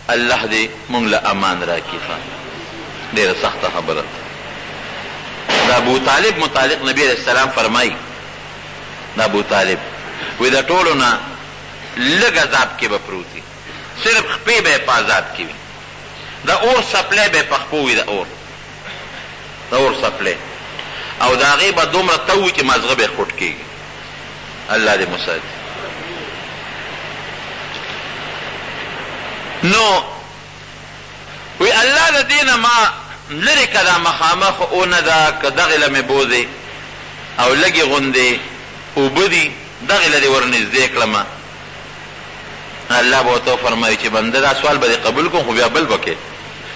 الله دې مونږ له امان راکړي ډېره سخته خبره د ابو طالب متعلق نبی علیه السلام فرمایي د ابو طالب وی د ټولو نه لږ عذاب کې به پروت وي صرف خپې به یې په عذاب کې وي د اور سپلی به یې په خپو وي د اور سپلی او د هغې به دومره تو وي چې مازغه به یې خوټ کېږي الله دې مساعد نو وی الله د دې نه ما لرې که دا مخامخ اونه ده که دغې له مې بوځې او لږې غوندې اوبه دي دغې له دې ورنږدې کړمه الله به ورته وفرمایي چې بنده دا سوال به دې قبول کوم خو بیا بل به کې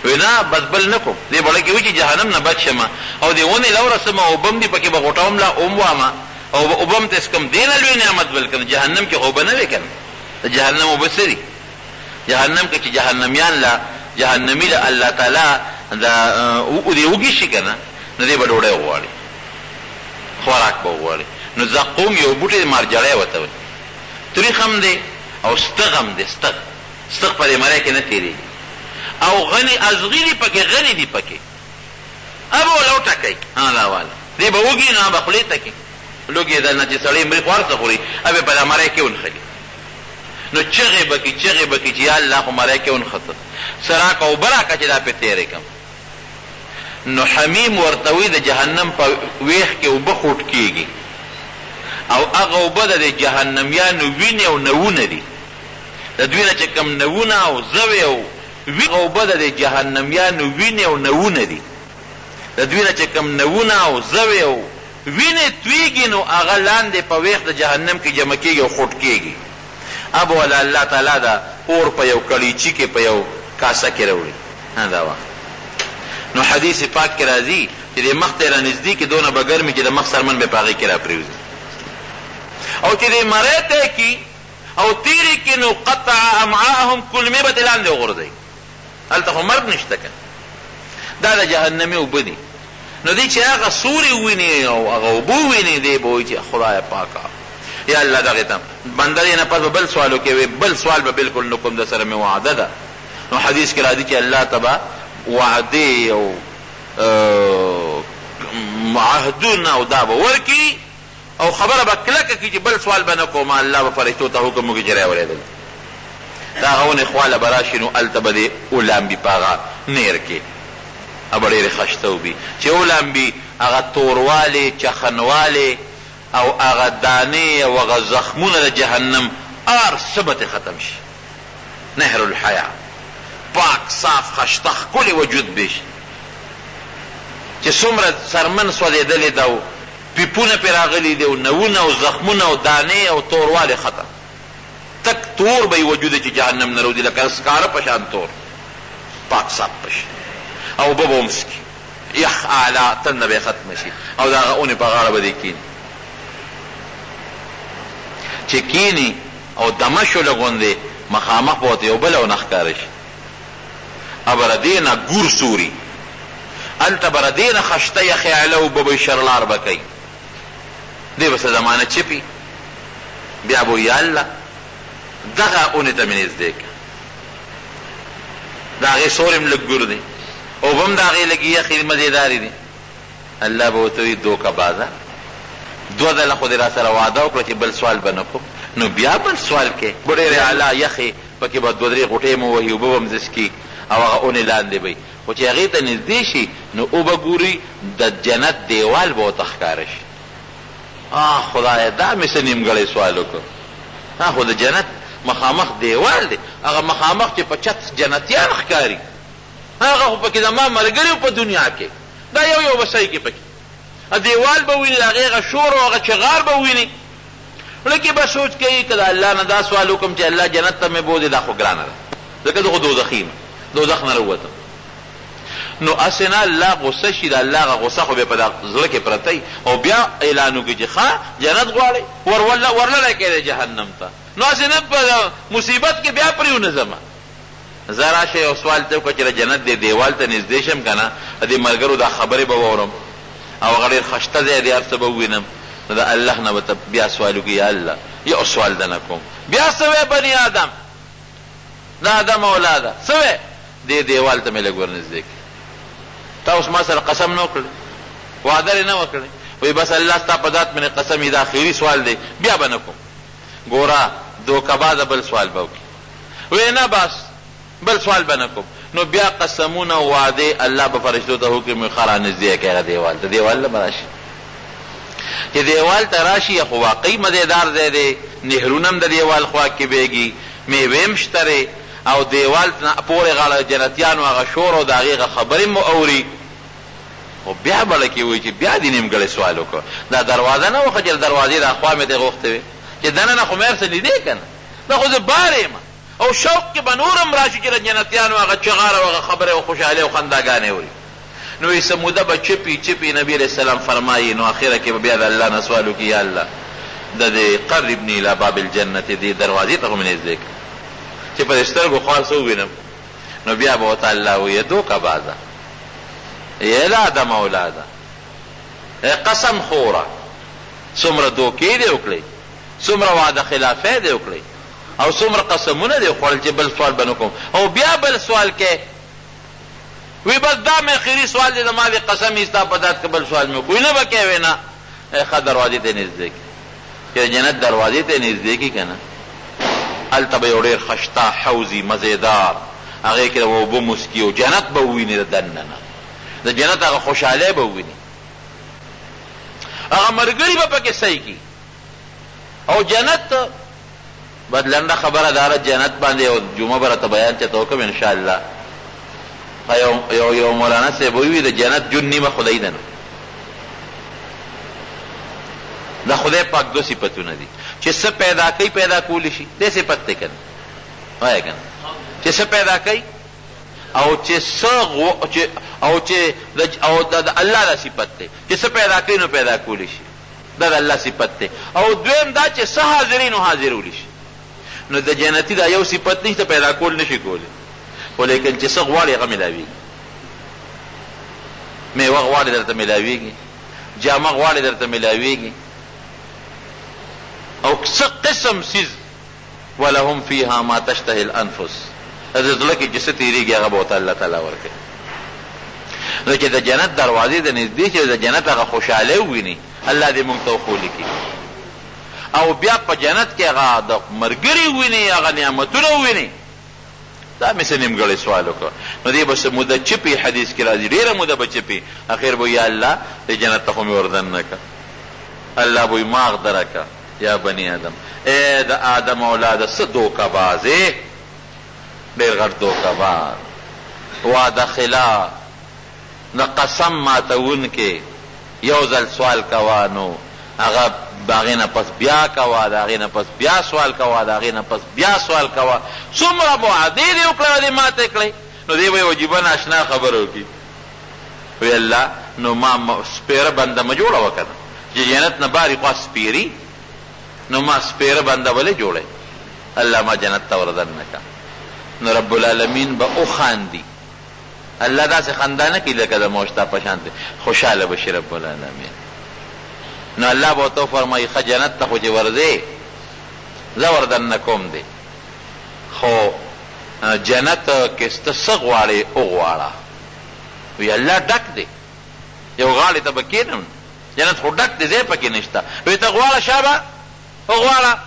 وی نه بس بل نه کوم دې بړه کې وي چې جهنم نه بچ شمه او دې ونې له ورسمه اوبه هم دي پکې به غوټوم لا اوم وامه او اوبه هم ته کم دې نه لوی نعمت بل کنه جهنم کې اوبه نه وي کنه د جهنم اوبه څه دي جهنم کې چې جهنميان لا جهنمي له الله تعالی دا دې وږي شي کنه نو دې به ډوډۍ وغواړي خوراک به وغواړي نو زقوم یو بوټی مارجړی ورته وایي تریخ هم دی او ستغم دی ستغ په دې مړی کې نه تېرېږي او غني ازغي دي پکې غني دي پکې اب ولا وټکئ دا والا دی به وږي نه به خولې ته کې لوګي دا نه چې سړی مري خوار څه خوري ابې په دا مړی کې ونښلي نو چغې به کې چې یا الله خو مړی کې ونښته سره که اوبه راکړه چې دا پې تېرې کړم نو حمیم ورته وي د جهنم په ویښ کې اوبه خوټ کېږي او هغه اوبه د جهنمیانو وینې او نوونه دي د دوی نه چې کوم نوونه او زوې او هغه اوبه د جهنمیانو وینې او نوونه دي د دوی نه چې کوم نوونه او زوې او وینې تویږي نو هغه لاندې په ویښ د جهنم کې جمع کېږي او خوټ کېږي اب ولا الله تعالی دا اور په یو کلیچي کې په یو کاسه کې راوړي دا وه نو حدیث پاک کې راځي چې د مخ ته یې رانږدې کې دونه به ګرمي چې د مخ سرمن به په هغې کې راپرېوځي او چې دې مری ته کي او تیرې کې نو قطع امعاءهم کلمې به ترې لاندې وغورځوي هلته خو مرګ نشته که دا د جهنمي اوبه دي نو دی چې هغه سوري وویني او هغه اوبه وویني دی به وایي چې خدای پاکه یا الله دغې ته بنده دې نه پس به بل سوال وکوي بل سوال به بلکل نه کوم د سره مې وعده ده نو حدیث کې راځي چې الله ته به وعدې او عهدونه او دا به ورکړي او خبره به کلکه کړي چې بل سوال به نه کوم الله به فرښتو ته حکم وکړي چې راولېدل دا هغه ونې خواله به راشي نو هلته به دې ولامبي په هغه نیر کې ابه ډېرې خشته وبي چې ولامبي هغه توروالی چخنوالی او هغه دانې او هغه زخمونه د جهنم هر څه به ختم شي نهر الحیا پاک صاف خشته ښکلی وجود به شي چې څومره سرمن سوځېدلې ده او پیپونه پرې راغلي دي او نوونه او زخمونه او دانې او توروالی ختم تک تور به یې وجود چې جهنم نه روځي لکه سکاره په شان تور پاک صاف به شي او اوبه به ومسکي یخ اعلی تنده به یې ختمه شي او د هغه اونې په غاړه به دې کیني چې کینی او دمه شو لغوندې مخامخ به ورته یو بله ونه ښکاره شي ابره دې نه ګور سوري هلته بره دې نه خشته یخې اعلی اوبه به شرلار به کوي دې به څه زمانه چپي بیا به یا الله دغه اونې ته مې نږدې کړه د هغې سورې هم لږ ګور دی اوبه هم د هغې لږې یخې مزېدارې دي الله به ورته وي دوکه بازه دوه ځله خو دې را سره وعده وکړه چې بل سوال به نه کوم نو بیا بل سوال کې به ډېرې اعلی یخې پکې به دوه درې غوټې مو وهي اوبه به هم څښي او هغه اونې لاندې به خو چې هغې ته نږدې شي نو اوبه ګوري د جنت دیوال به ورته ښکاره شي خدایه دا مې څه نیمګړی سوال وکړ خو د جنت مخامخ دیوال دی هغه مخامخ چې په چت جنتیان ښکاري هغه خو پکې زما ملګري په دنیا کې دا یو بسۍ کې پکې دیوال به وویني د هغې هغه شور او هغه چغار به وویني لکه به سوچ کوي که د الله نه دا سوال وکړم چې الله جنت ته مې بوځي دا خو ګرانه ده ځکه زه خو دوزخي یم دوزخ نه راووتم نو اسې نه الله غصه شي د الله هغه غصه خو بیا په زړه کې پرته او بیا اعلان وکړي چې ښه جنت غواړئ ورللی کړی جهنم ته نو اسې نه په مصیبت کې بیا پرې ونه ځمه زه راشه یو سوال ته وکړه چې د جنت دې دیوال ته نږدې شم که نه د دې ملګرو دا خبرې به واورم او هغه ډېر خشته ځای دی هر څه به ووینم نو د الله نه به ته بیا سوال وکړي یا الله یو سوال ده نه کوم بیا څه وی بني آدم د آدم اولاده څه وی دې دیوال ته مې لږ ورنږدې کړي تا اوس ما سره قسم نه وکړی وعده یې نه وکړی وایي بس الله ستا په ذات مې قسم دا آخري سوال دی بیا به نه کوم ګوره دوکهبازه بل سوال به وکړي وایي نه بس بل سوال به نه کوم نو بیا قسمونه او وعدې الله به فرشتو ته حکم ښه رانږدې کړي هغه دیوال ته دیوال ته به راشي چې دیوال ته راشي خو واقعي مزېدار ځای دی نهرونه هم د دیوال خوا کې بیږي میوې هم شته او دیوال پورې غاړه جنتیانو هغه شور او د هغې خبرې مو اوري خو بیا بله کې وایي چې بیا دې نیمګړی سوال وکړه دا دروازه نه وخه چې دروازې د خوا مې ته غوښتې وې چې دننه خو مې هر څه لیدې که نه دا خو زه بار یم او شوق کې به نور هم راشي چې د جنتیانو هغه چغار او هغه خبرې او خوشحالۍ او خنداګانې اوري نو یې څه موده به چپي نبي علیه السلام فرمایي نو اخره کې به بیا د الله نه سوال وکړي یا الله د دې قربني الی باب الجنت دې دروازې ته خو مې نږدې کړه چې په سترګو خاص ووینم نو بیا به ورته الله وایي دوکهبازه ای د آدم اولاده قسم خوره څومره دوکې دې وکړئ څومره وعده خلافۍ دې وکړئ او څومره قسمونه دی خوړل چې بل سوال به نه کوم او بیا بل سوال کې وی بس دا مې اخري سوال دی زما د قسم ایستا په ذات کې بل سوال مې کوی نه به کوې نه ښه دروازې ته نږدې کړي چې جنت دروازې ته نږدې کړي که نه هلته به یو ډېر خشته حوضي مزېدار هغې کې د اوبه مسکي او جنت به وویني د دننه نه د جنت هغه خوشحالۍ به وویني هغه ملګري به پکې صحیح کړي او جنت بدلنده خبره داره جنت باندې یو جمعه به راته بیان چېته وکړم انشاءالله یو مولانا صاحب ووي د جنت جون نیمه خدای ده نو د خدای پاک دو صفتونه دي چې څه پیدا کوي پیدا کولی شي دې صفت دی که نه وایه که نه چې څه پیدا کوي او چې د الله دا صفت دی چې څه پیدا کوي نو پیدا کولی شي دا د الله صفت دی او دویم دا چې څه حاضري نو حاضرولی شي نو د جنتي دا یو صفت نشته پیدا کول نشي کولی خو لیکن چې څه غواړي هغه ملاویږي میوه غواړي درته ملاویږي جامه غواړي درته ملاویږي او څه قسم سیز ولهم فیها ما تشتهي الانفس د زړه کې چې څه تېرېږي هغه به ورته الله تعالی ورکوي نو چې د جنت دروازې د نږدې چې د جنت هغه خوشحالۍ وویني الله دې موږ ته وښولي کړي او بیا په جنت کې هغه د ملګري وویني هغه نعمتونه وویني دا مې څه نیمګړی سوال وکړه نو دې به څه موده چپي حدیث کې راځي ډېره موده به چپي اخر به یا الله دې جنت ته خو مې وردن نه کړه الله به ما اغدره کړه یا بني آدم ای د آدم اولاده څه دوکهبازې ډېر غټ دوکهباز وعده خلاف د قسم ماتونکې یو ځل سوال کوه نو هغه د هغې نه پس بیا کوه د هغې نه پس بیا سوال کوه د هغې نه پس بیا سوال کوه څومره وعدې دې وکړه او دې ماتې کړئ نو دې به یې وجیبه ناشنا خبره وکړي وی الله نو ما سپېره بنده مه جوړوه که نه چې جنت نه بارې خوا سپېري نو ما سپېره بنده ولې جوړی الله ما جنت ته وردن نه کړه نو رب العالمین به وخاندي الله داسې خندا نه کوي لکه د موشتا په شان خوشحاله به شي رب العالمین نو الله به ورته وفرمایي ښه جنت ته خو چې ورځې زه وردن نه کوم دی خو جنت کې ته څه غواړې وغواړه وی الله ډک دی یو غاړې ته به کښېنم جنت خو ډک دی ځای پکې نشته وی ته غواړه شابه وغواړه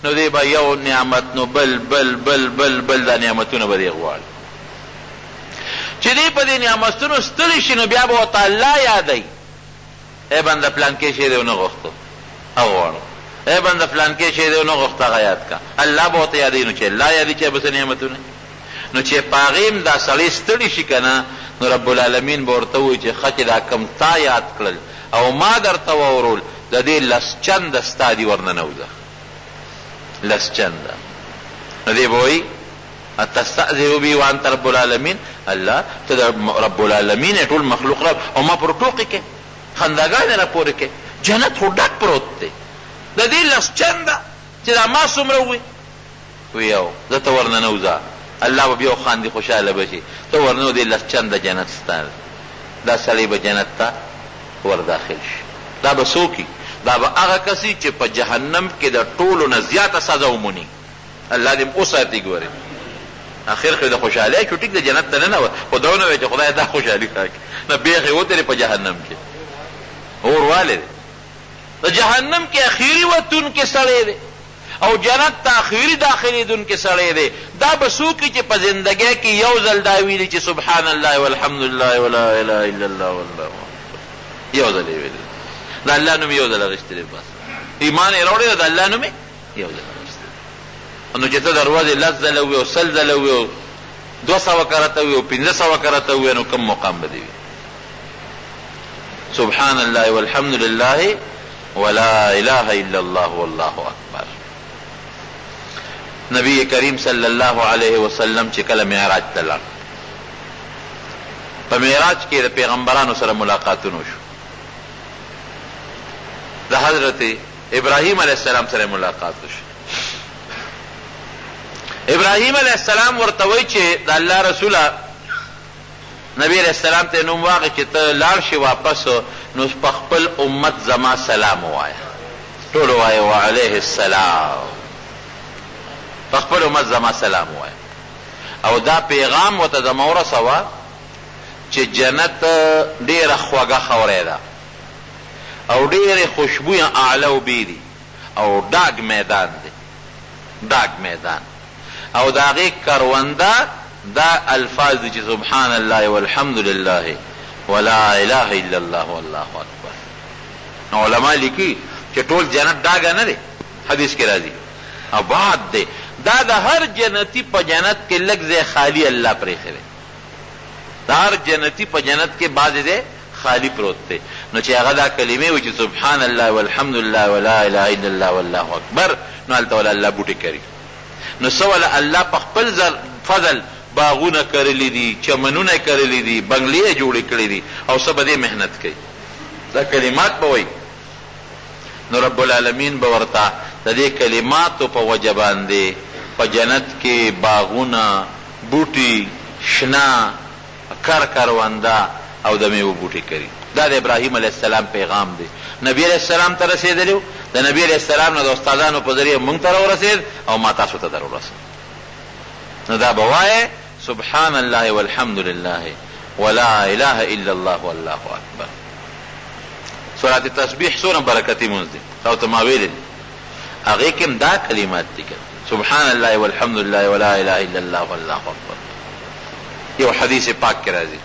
نو دی به یو نعمت نو بل بل بل بل بل دا نعمتونه به دی غواړي چې دی په دې نعمتونو ستړي شي نو بیا به ورته الله یادوي ای بنده پلانکې شی دی ونه غوښتو هغه غواړو ای بنده پلانکې شی دی ونه غوښته هغه یاد کا الله به ورته یادوي نو چې الله یادوي چې به څه نعمتونه نو چې په هغې هم دا سړی ستړي شي که نه نو رب العالمین به ورته ووایي چې ښه چې دا کم تا یاد کړل او ما درته واورول د دې لس چنده ستا دي ورننوځه لس چنده نو دی به وایي تستأذر بي وانت رب العالمین الله ته د رب العالمین ټول مخلوق رب او ما پر ټوقې کې خنداګانې را پورې کې جنت خو ډک پروت دی د دې لس چنده چې دا ما څومره ووي وی یو زه ته ورننوځه الله به بیا وخاندي خوشحاله به شي ته ورنو دې لس چنده جنت ستا دا سړی به جنت ته ورداخل شي دا به څوک دا به هغه کسي چې په جهنم کې د ټولو نه زیاته سزا وموني الله دې وساتي ګورې اخر خو د خوشحالۍ چې ټیک د جنت ته ننوت خو دا ونه وایي چې خدای دا خوشحالي راکړي نه بیخې ودرې په جهنم کې اور والې دی د جهنم کې اخیري وتونکې سړی دی او جنت ته اخیري داخلېدونکې سړی دی دا به څوک چې په زندګۍ کې یو ځل دا ویلي چې سبحان الله والحمدلله ولا اله الا الله والله یو ځل یې ویلي د الله نوم یو ځل اخیستی دی بس ایمان یې راوړی د الله نوم یو ځل نو چې ته دروازې لس ځله ووي او سل ځله ووي او 200 کرته ووي او 1500 کرته ووي نو کم مقام به دې وي سبحان الله والحمد لله ولا اله الا الله والله اکبر نبی کریم صلی الله علیه وسلم چې کله معراج ته لاړ په معراج کې د پیغمبرانو سره ملاقاتونه شو د حضرت ابراهیم علیه السلام سره ملاقات شو ابراهیم علیہ السلام ورته وایي چې د الله رسوله نبی علیہ السلام ته نوم واغې چې ته لاړ شي واپس نو په خپل امت زما سلام ووایه ټول وایه وعلیه السلام په خپل امت زما سلام ووایه. او دا پیغام ورته د ما ورسوه چې جنت ډېره خوږه خاوری ده او ډېرې خوشبویه اعلی او بیدي او ډاګ میدان دی، ډاګ میدان، او د هغې کرونده دا الفاظ دي چې سبحان الله والحمد لله ولا اله الا الله والله اکبر. علما لیکي چې ټول جنت ډاګه نه دی، حدیث کې راځي آباد دی. دا د هر جنتی په جنت کې لږ ځای خالی الله پرېښی دی، د هر جنتی په جنت کې بعضې ځای خالی پروت دی. نو چې هغه دا کلمې وي چې سبحان الله والحمد لله ولا اله الا الله والله اکبر، نو هلته ولا الله بوټې کري. نو څه ولا الله په خپل فضل باغونه کرلی دي، چمنونه کرلی دي، بنگلې جوړې کړې دي، او څه به دې محنت کوي. دا کلمات به وایي. نو رب العالمین به ورته د دې کلماتو په وجه باندې په جنت کې باغونه، بوټي، شنه کرونده او د میوو بوټي کوي. دا د ابراهیم علیه السلام پیغام دی، نبی علیه السلام ته رسېدلی و، د نبی علیه السلام نه د استادانو په ذریعه موږ ته راورسېد او ما تاسو ته در ورسېد. نو دا به وایې سبحان الله والحمد لله ولا اله الا الله والله اکبر. سورت تسبیح څونه برکتي مونځ دی، تاسو ته ما ویلي دي، هغې کې هم دا کلمات دي سبحان الله والحمد لله ولا اله الا الله والله اکبر. یو حدیث پاک کې راځي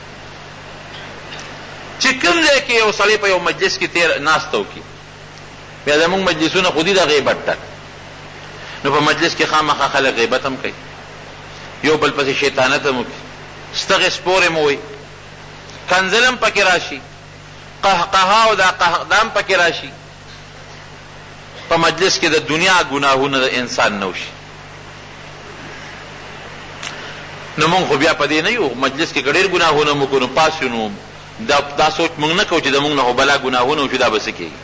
چې کوم ځای کې یو سړی په یو مجلس کې تیر ناسته وکړي، بیا زمونږ مجلسونه خودي د غیبت ډک، نو په مجلس کې خامخا خلک غیبت هم کوي، یو بل پسې شیطانت هم وکړي، ستغې سپورې مو وایي، کنځل هم پکې راشي، قهقها او دا قهقدام پکې راشي. په مجلس کې د دنیا ګناهونه د انسان نوشي. نو مونږ خو بیا په دې نه یو، مجلس کې ډېر ګناهونه مو کوو، نو پاس یو، نو دا سوچ مونږ نه کوو چې د مونږ نه خو بلا ګناهونه وشو، دا به څه کېږي.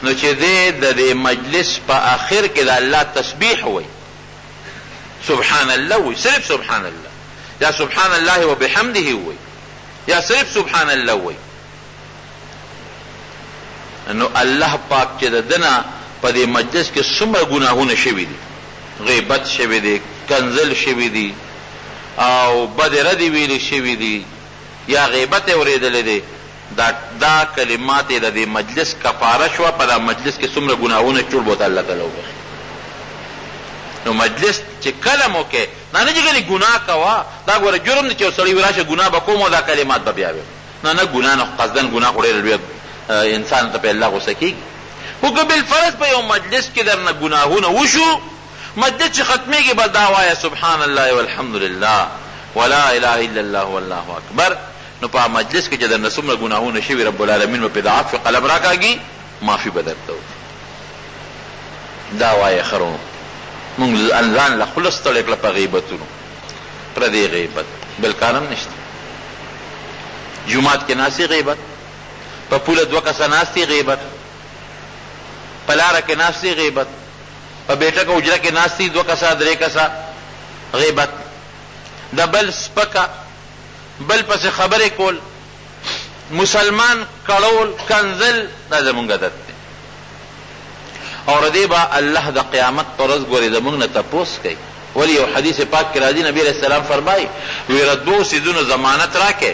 نو چې دی د دې مجلس په آخر کې د الله تسبیح وایي، سبحان الله وایي، صرف سبحان الله، یا سبحان الله وبحمده وایي، یا صرف سبحان الله وایي، نو الله پاک چې د دنه په دې مجلس کې څومره ګناهونه شوي دي، غیبت شوي دي، کنزل شوي دي، او بد ردی ویلې شوي دي، یا غیبت یې اورېدلی دی، دا کلمات یې د دې مجلس کفاره شوه. په دا مجلس کې څومره ګناهونه ټول به ورته الله تعالی وبخي. نو مجلس چې کله مو کې نه چې کلي ګناه کوه، دا ګوره جرم دی چې یو سړی راشه ګناه به کوم او دا کلمات به بیا وي، نه ګناه نه، قصدن ګناه خو ډېر لوی انسان ته په الله غوسه کېږي. خو که بالفرض په یو مجلس کې در نه ګناهونه وشو، مجلس چې ختمېږي به دا وایه سبحان الله والحمد لله ولا اله الا الله والله اکبر. نو په مجلس کې چې در نه څومره ګناهونه شوي، رب العالمین به پې د عفو قلم راکاږي، معافي به درته وکړي. دا وایه ښه مونږ ځان له خوله ستړی کړه په غیبتونو، پردې غیبت بل کار هم نشته. جومات کې ناستې غیبت، په پوله دوه کسه ناستې غیبت، په لاره کې ناستې غیبت، په بیټکه حجره کې ناستې دوه کسه درې کسه غیبت، د بل سپکه، بل پسې خبرې کول، مسلمان کړول، کنزل، دا زمونږ عادت دی. او ردې به الله د قیامت په ورځ ګورې زمونږ نه تپوس کوي. ولی یو حدیث پاک کې راځي، نبی علیه السلام فرمایي وی ردو څیزونو ضمانت راکې،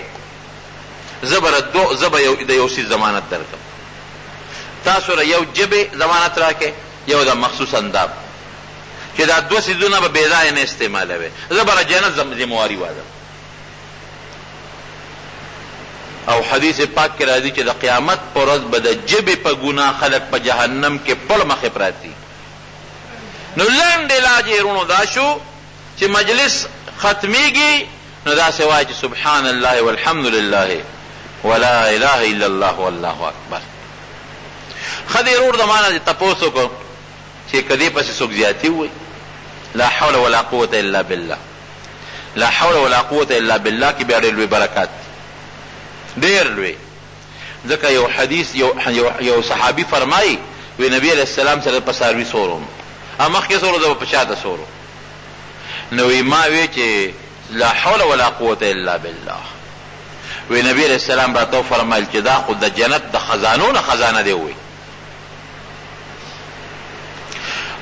زه به د یو څیز ضمانت درکړم، تاسو را یو جبې ضمانت راکې، یو د مخصوص اندام، چې دا دوه څیزونه به بې ځایه نه استعمالوي، زه به جنت ذمواري وادم. او حدیث پاک کې راځي چې د قیامت پر ورځ به د جبې په ګناه خلک په جهنم کې پړ مخې پراتی. نو لنډ علاج یې رونو دا شو چې مجلس ختمیږي نو داسې وایي چې سبحان الله والحمد لله ولا اله الا الله والله اکبر. ښه دی ورور د ما نه تپوس وکړو چې که دې پسې څوک زیاتي ووایي، لا حول ولا قوة الا بالله، لا حول ولا قوة الا بالله کې بیا ډېر لوی برکات، ډېر لوی. ځکه یو حدیث یو صحابي فرمایي وی نبی علیہ السلام سره په څاروي سورم، مخکې سورو زه به په شاته سورو، نو وی ما وی چې لا حول ولا قوة الا بالله. وی نبی علیہ السلام راته فرمایل چې دا خو د جنت د خزانو نه خزانه دی. وی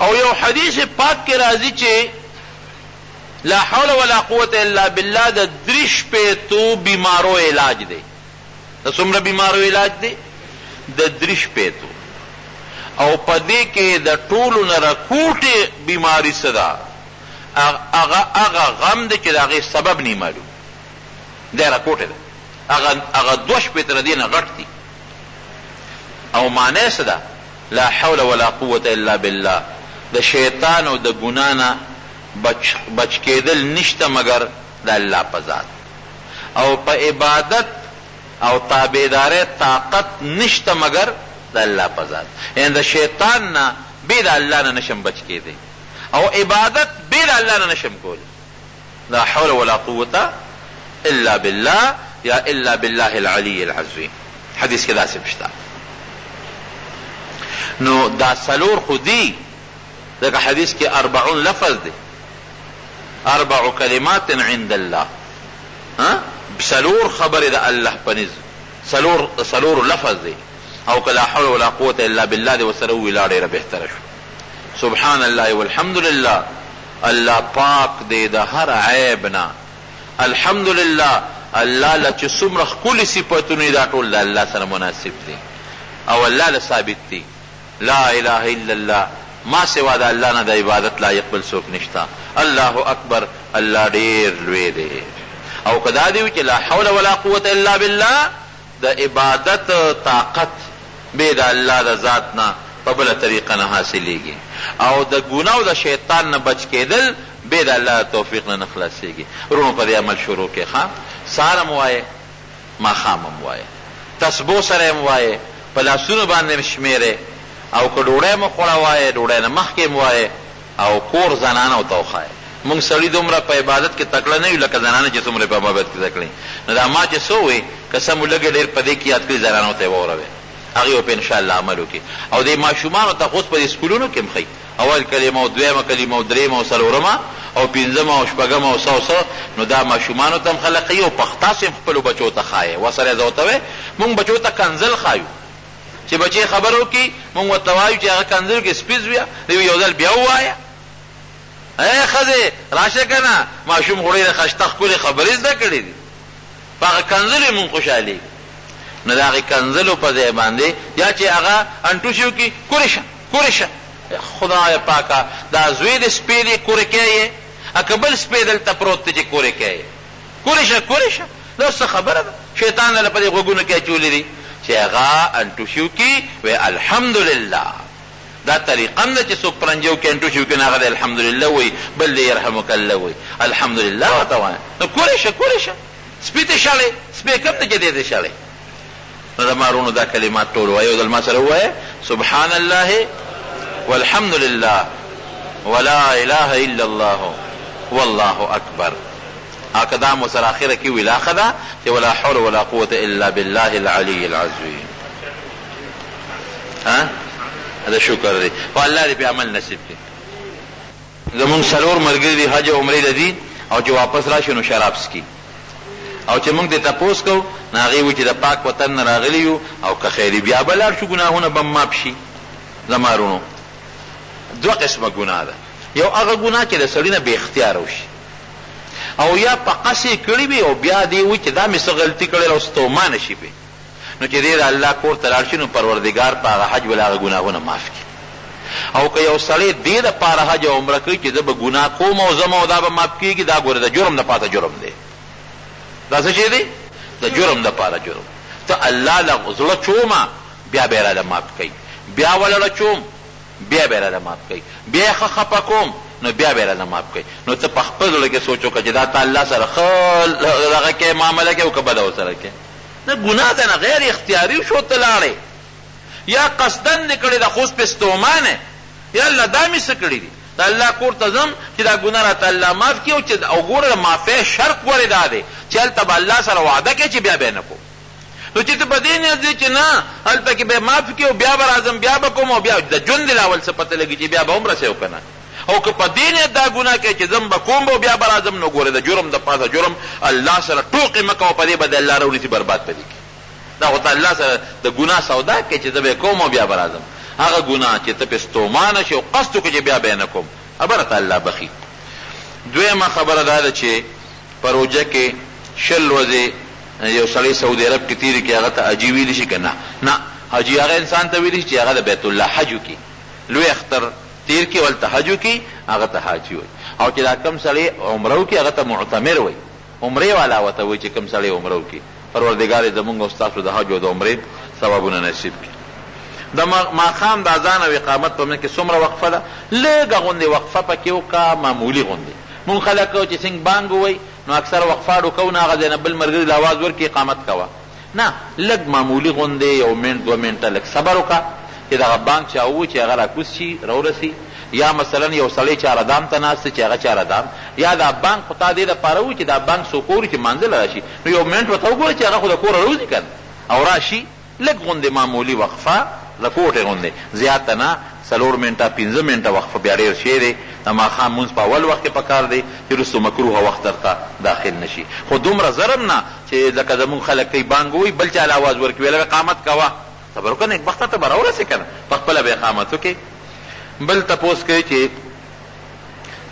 او یو حدیث پاک کې راځي چې لا حول ولا قوت الا بالله د 3 بیمارو علاج دی. د څومره بیمارو علاج دی؟ د 3 او پدې کې د ټولو نه راکوټه بیماری صدا هغه غم دی چې دغه سبب نه معلوم دی، راکوټه ده هغه 2 دینه غټ دي. او معنی صدا لا حول ولا قوت الا بالله، د شیطان او د ګنا نه بچ کېدل نشته مگر د الله په ذات، او په عبادت او تابعداري طاقت نشته مگر د الله په ذات. یعنی د شیطان نه بې د الله نه نشم بچ کېدی، او عبادت بې د الله نه نشم کولی. لا حول ولا قوة الا بالله یا الا بالله العلی العظیم. حدیث کې داسې بشتا. نو دا سلور خودی ځکه حدیث کې 40 لفظ دی، 4 کلمات عند الله، سلور خبر د الله پنځ سلور لفظ دی. او که لا حول ولا قوة الا بالله دی وسره ویلا ډېره بهتره شو. سبحان الله والحمد لله، الله پاک دی د هر عیب نه. الحمد لله، الله له چې څومره ښکلي صفتونه دا ټول د الله سره مناسب دي او الله له ثابت دي. لا اله الا الله، ما سوا د الله نه د عبادت لایق بل څوک نشته. الله اکبر، الله ډېر لوی دی. او که دا دی چې لا حول ولا قوة الا بالله، د عبادت طاقت بې د الله د ذات نه په بله طریقه نه حاصلېږي، او د ګناه او د شیطان نه بچ کېدل بې د الله توفیق نه خلاصېږي. ورونو په دې عمل شروع کې ښه، سهار هم وایې، ماښام هم وایې، تسبو سره هم وایې، په لاسونو باندې هم شمېرې، او که ډوډۍ مو خوړه وایې ډوډۍ نه مخکې هم وایې، او کور زنانو ته وښایې. مونږ سړي دومره په عبادت کې تکړه نه یو لکه زنانه چې څومره په عبادت کې تکړه. نو دا ما چې څه ووایي قسم ولګې ډېر په دې کې یاد کړي زنانو ته یې واوروې، هغې په انشاءالله عمل وکړي. او دې ماشومانو ته خو اوس په دې سکولونو کې هم ښایي، اول کلمه او دویمه کلمه او درېیمه او څلورمه او پنځمه او شپږمه او څه. نو دا ماشومانو ته هم خلک ښایي، او پخته سم خپلو بچو ته ښایې. ورسره یې زه ورته وایې مونږ بچو ته کنزل ښایو، چې بچې خبر وکړي مونږ ورته وایو چې هغه کنزل کې سپیز ویه، دوی یو ځل بیا ووایه ای ښځې راشه که نه، ماشوم خو ډېرې ښایسته ښکلې خبرې زده کړې دي، په هغه کنزلو یې مونږ خوشحالېږو. نو د هغې کنزلو په ځای باندې یا چې هغه انټوشي وکړي کورې شه کورې شه، خدای پاکه دا زوی د سپی دی کورې کوې، که بل سپی دلته پروت دی چې کورې کوې، کورې شه کورې شه. دا څه خبره ده؟ شیطان له په دې غوږونو کې اچولي دي چې هغه انټوشي وکړي وی الحمدلله. دا طریقه هم ده چې څوک پرنجو کې انټوشي وکړي نو هغه د الحمدلله وایي، بل دی یرحمک الله وایي، الحمدلله ورته وایه. نو کورې شه کورې شه، سپي ته شړې، سپی کوم ته چې دی ته شړې. نو د مارونو دا کلمات ټول وایه، او د لما سره ووایه سبحان الله والحمد لله ولا اله الا الله والله اکبر. هکه دا مو سره اخره کې ویلاخه ده چې ولا حول ولا قوة الا بالله العلی العظیم. دا شکر دی، او الله دې په عمل نصیب کړي. زمونږ څلور ملګري دي حج او عمرې ته دي، او چې واپس راشي نو شراب څکي، او چې موږ دې تپوس کوو نو هغې وایي چې د پاک وطن نه راغلي یو، او که خیري بیا به لاړ شو ګناهونه به ماپ شي. زمارونو 2 قسمه ګناه ده، یو هغه ګناه چې د سړي نه بې اختیاره وشي، او یا په قصې کړي وي او بیا دې وایي چې دا مې څه غلطي کړې او ستومانه شي پې، نو چې دې د الله کور ته لاړ شي نو پروردګار په هغه حج ول هغه ګناهونه معاف کړي. او که یو سړی دې دپاره حج او عمره کوي چې زه به ګناه کوم او زما او دا به معاف کېږي، دا ګوره د جرم دپاره جرم دی. دا څه شی دی؟ د جرم دپاره جرم. ته الله له زړه چومه بیا به یې راله معاف کوي، بیا ولړه چوم بیا به یې راله معاف کوي، بیا یې ښه خفه کوم نو بیا به یې راله معاف کوي. نو ته په خپل زړه کې سوچ وکړه چې دا ته الله سره ښه دغه کې معامله کوې او که بده ورسره کوې. نه ګناه ده نه، غیر اختیاري شو ته لاړې، یا قصدن دې کړې ده خو اوس پې ستومانه، یا الله دا مې څه کړي دي، د الله کور ته ځم چې دا ګناه راته الله معاف کړي. او ګوره د معافۍ شرط ګورې دا دی چې هلته به الله سره وعده کوي چې بیا به یې نه کوم. نو چې ته په دې نیت ځې چې نه هلته کې به یې معاف کړي او بیا به راځم بیا به کوم، او بیا د ژوند الاول څه پته لګي چې بیا به هم رسې که نه. او که په دې نیت دا ګناه کوي چې ځم به کوم او بیا به راځم، نو ګوره د جرم د پاسه جرم، الله سره ټوقې مه کوه، په دې به د الله راونیسي برباد په دې کې. دا خو ته الله سره د ګناه سودا کوي چې زه به یې کوم او بیا به راځم. هغه ګناه چې ته پې ستومانه شي او قصد وکړې چې بیا به نه کوم خبره ته الله بخي. دویمه خبره دا ده چې په روژه کې 20 ورځې یو سړی سعودي عرب کې تېرې کړي هغه ته حجي ویلی شي که نه؟ نه، حجي هغه انسان ته ویلی شي چې هغه د بیت الله حج وکړي، لوی اختر تیر کې ولته حج وکړي هغه ته حاجي وایي. او چې دا کم سړی عمره وکړي هغه ته معتمر وایي، عمرې والا ورته وایي چې کم سړی عمره وکړي. پروردګار یې زمونږ او ستاسو د حج او د عمرې ثوابونه نصیب کړي. د ماښام د اذان او اقامت په منځ کې څومره وقفه ده؟ لږه غوندې وقفه پکې وکړه، معمولي غوندې. مونږ خلک چې څنګه بانګ ووایي نو اکثر وقفاړو کوو نه، هغه ځای نه بل ملګري له اواز ورکړي اقامت کوه، نه، لږ معمولي غوندې 1 منټ 2 منټه لږ صبر وکړه چې دغه بانک چا ووایي چې هغه راکوز شي راورسي. یا مثلا یو سړی چاردام ته ناست چې هغه چاردام، یا دا بانک خو تا دې دپاره وایي چې دا بانک څوک اوري چې منزل راشي، نو 1 منټ ورته وګوره چې هغه خو د کوره روزي که او راشي. لږ غوندې معمولي وقفه د کوټې غوندې، زیاته نه، 4 منټه 5 منټه وقفه بیا ډېر شی دی. د ماښام مونځ په اول وخت کې پکار دی چې وروستو مکروهه وخت درته داخل نه شي. خو دومره ظلم نه چې لکه زمونږ خلک کوي بانګ ووایي بل چا له اواز ورکړي ویله اقامت کوه، صبر وکړه نېکبخته ته به راورسې که نه، په خپله به اقامت وکړې. بل تپوس کوي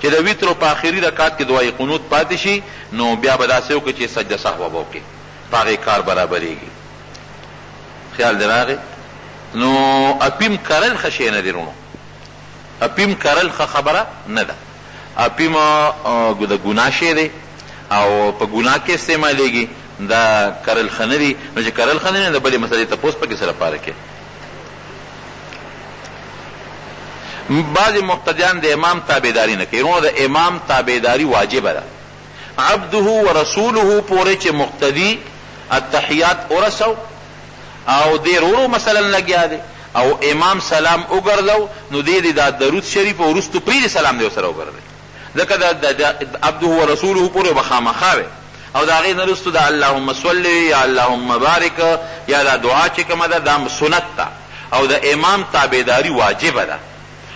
چې د ویترو په آخري رکعت کې دعای قنوت پاتې شي نو بیا به داسې وکړي چې سجده سهوه به وکړي، په هغې کار برابرېږي. خیال دی راغی؟ نو اپیم کرل ښه شی نه دی رونو، اپیم کرل ښه خبره نه ده. اپیم د ګناه شی دی او په ګناه کې استعمالیږي، دا کرل ښه نه دي. نو چې کرل ښه نه دی د بلې مسلې تپوس پکې سره پاره کې. بعضې مقتدیان د امام تابعداري نه کوي. رونو د امام تابعداري واجبه ده. عبده و رسوله پورې چې مقتدي التحیات ورسو او دې ورو مثلا لګیا دی او امام سلام وګرځو نو دې دا درود شریف وروستو پرې سلام دی سره وګرځي، ځکه د عبده و رسوله پورې به خامخا وي او د هغې نه وروستو د اللهم صل یا اللهم بارک یا دا دعا چې کومه ده دا سنت ده او د امام تابعداري واجبه ده.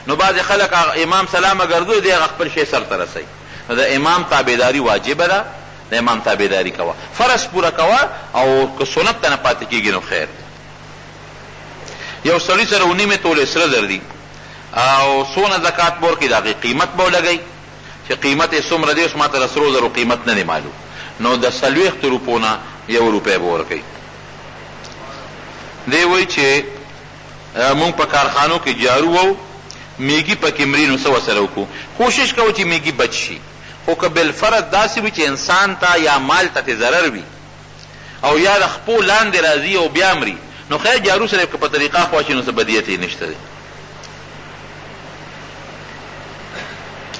نو بعضې خلک امام سلام ګرځوي دی هغه خپل شی سرته رسوي. نو د امام تابعداري واجبه ده، د امام تابعداري کوه، فرض پوره کوه او که سنت ته نه پاتې کېږي نو خیر. یو سړي سره 9 تولې سره زر دي او څونه زکات به ورکړي د هغې قیمت به ولګوي چې قیمت یې څومره دی، اوس ما ته د 100,000 قیمت نه دی معلوم، نو د 40 روپو نه 1 روپۍ به ورکوي. دی وایي چې مونږ په کارخانو کې جارو وو میږي پکې مري نو څه ورسره وکړو، کوشش کوو چې میږي بچ شي، خو که بالفرض داسې وي چې انسان ته یا مال ته ضرر وي او یا د خپو لاندې راځي او بیا مري نو خیر جارو سره که په طریقه خواشي نو څه بدیت یې نشته دی.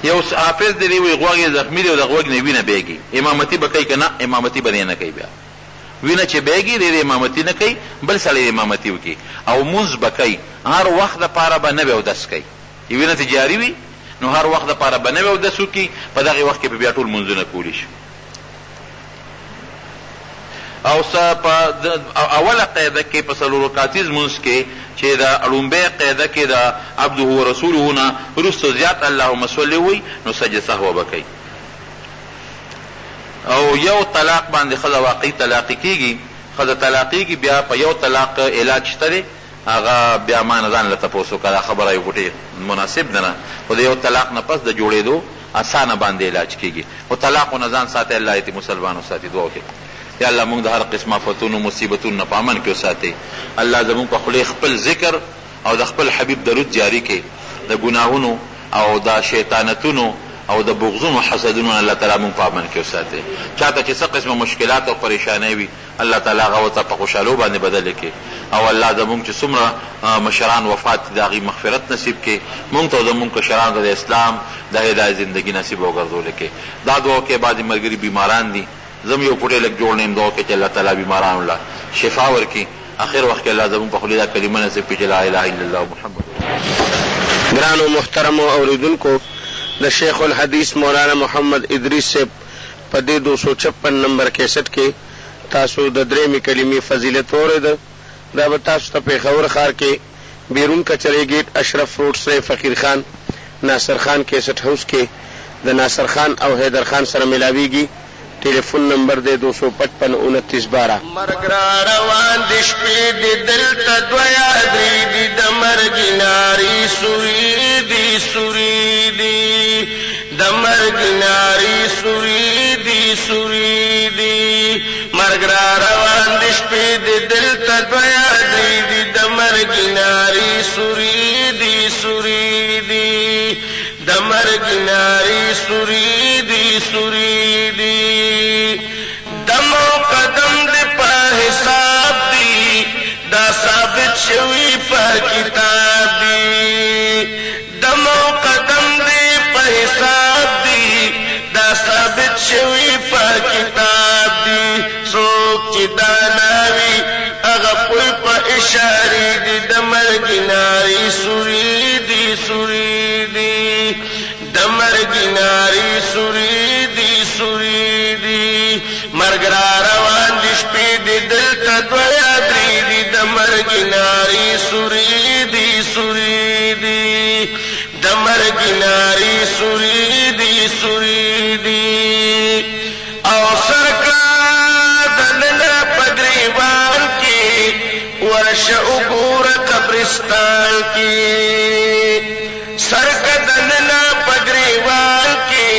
یو حافظ دی وایي غوږ یې زخمي دی او د غوږ نه وینه بیږي، امامتي به کوي که نه؟ امامتي به نه کوي، بیا وینه چې بیږي دی امامتي نه کوي، بل سړی امامتي وکړي او مونځ به کوي، هر وخت دپاره به نه به اودس کوي. وینه چې جاري وي نو هر وخت دپاره به نه به اودس وکړي، په دغې وخت کې به بیا ټول مونځونه کولی شي. او په اوله قاعده کې په 4 رکعتیز مونځ کې چې د اړومبۍ قاعده کې د عبده و رسوله نه وروسته زیات اللهم صل وي نو سجده سهوه به کوي. او یو طلاق باندې ښځه واقعي طلاقي کېږي، ښځه طلاقېږي بیا په یو طلاق علاج شته دی، هغه بیا ما نه ځان له تپوس وکړه، دا خبره یو ګوټې مناسب ده نه، خو د یو طلاق نه پس د جوړېدو اسانه باندې علاج کېږي. خو طلاق و نه ځان ساتي، الله یې مسلمانو ساتي. دعا وکړئ یا الله موږ د هر قسمه فتونو مصیبتونو نه په امن کې وساتئ. الله زموږ په خولې خپل ذکر او د خپل حبیب درود جاری کړي، د ګناهونو او د شیطانتونو او د بغضونو حسدونو الله تعالی موږ په امن کې وساتئ. چاته چې څه قسمه مشکلات او پریشانۍ وي الله تعالی هغه ورته په خوشحالو باندې بدل کړي او الله زموږ چې څومره مشران وفات دي د هغې مغفرت نصیب کړي، موږ ته او زموږ کشرانو ته د اسلام د هدایت زندګي نصیب وګرځولی کړي. دا دعا کې بعضې ملګري بیماران دي، زم یو پوټی لږ جوړ نیم دعا کې چې الله تعالی بیمارانو له شفا ورکړي. آخر وخت کې الله زموږ په خولې دا کلمه نصیب کړي چې لا اله الا الله محمد. ګرانو محترمو اوریدونکو، د شیخ الحدیث مولانا محمد ادریس صاحب په دې 256 نمبر کیسټ کې تاسو د 3 کلمې فضیلت اورېده. دا به تاسو ته پېښور ښار کې بیرون کچرې ګیټ اشرف فروټ سره فقیر خان ناصر خان کیسټ هاوس کې د ناصر خان او حیدر خان سره ملاویږي. Telephone number they 255 29 12. مرګ را روان د شپې د دلته دویا درې دي د مرګ ناري سوري دي سوري دي د مرګ ناري سوري دي سوري دي مرګ را روان د شپې د دلته دویا درې دي د مرګ ناري سوري دي سوري دي د مرګ ناري سوري دي سوري دي دمو قدم دې په حساب دي دا ثابت شوی په کتاب دي دمو قدم دې په حساب دي دا ثابت شوی په کتاب دي څوک چې دا ناوي هغه کوئی په اشاره دي د مرګ ناري سوري دي سوري دي د مرګ ناري سوري دي سوري دي مرګ را روان دي شپې دي دلته دویا درې دي د مرګ ناري سوري دي سوري دي د مرګ ناري سوري دي سوري دي او سرکار دننه پګریوان کې ورشه وګوره قبرستان کې سرکار دننه پګریوان کې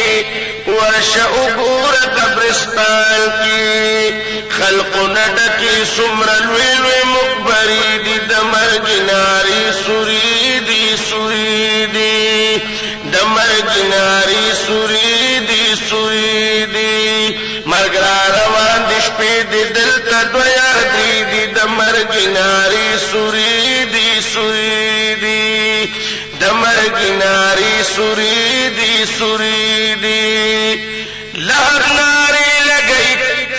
ورشه وګوره قبرستان کې خلقونه ډکې څومره لوی لوی مقبرې دي د مرګ ناري سوري دي سوري دي د مرګ ناري سوري دي سوري دي مرګ را روان دي شپې دي دلته دویا درې دي د مرګ ناري سوري دي سوري دي د مرګ ناري سوري دي سوري دي لهر ناری لګئی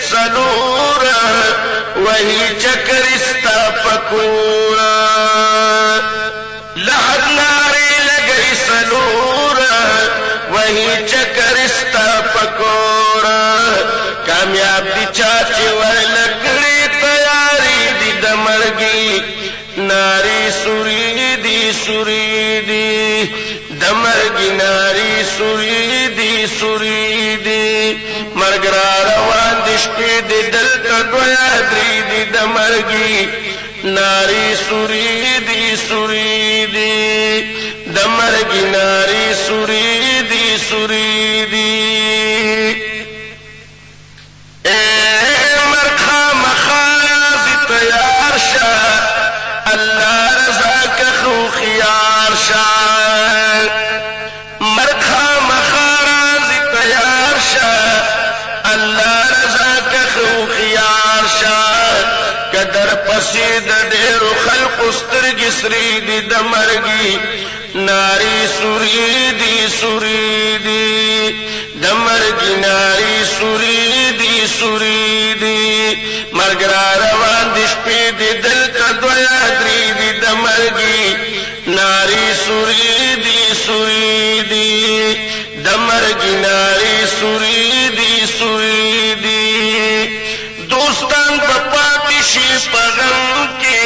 سلورا وہی چکر استا پکورا لهر ناری لګئی سلورا وہی چکر استا پکورا کامیاب دی چاچی ورلکڑی تیاری دی د مرګي ناری سوری دی سوری دی د مرګي ناری سوری دی سوری دی مرګ را روان دي شپې دي دلته دویا درې دي د مرګي ناری سوری دی سوری دی د مرګي ناری سوری دی سوری دی مرګ خامخاز تیار شه الله رضا که خو خيار شه مرګ خامخاز تیار شه الله رضا که خو خيار شه قدر پسې د ډېرو خلقو سترګې سرې دي د مرګي ناری سوري دي سوري دي د مرګي ناری سوري دي سوري دي مرګ را روان دي شپې دي دلته دویا درې دي د مرګي ناری سوري دي سوري دي د مرګي ناری سوري دي سوري دي دوستان په پاتې شي په غم کې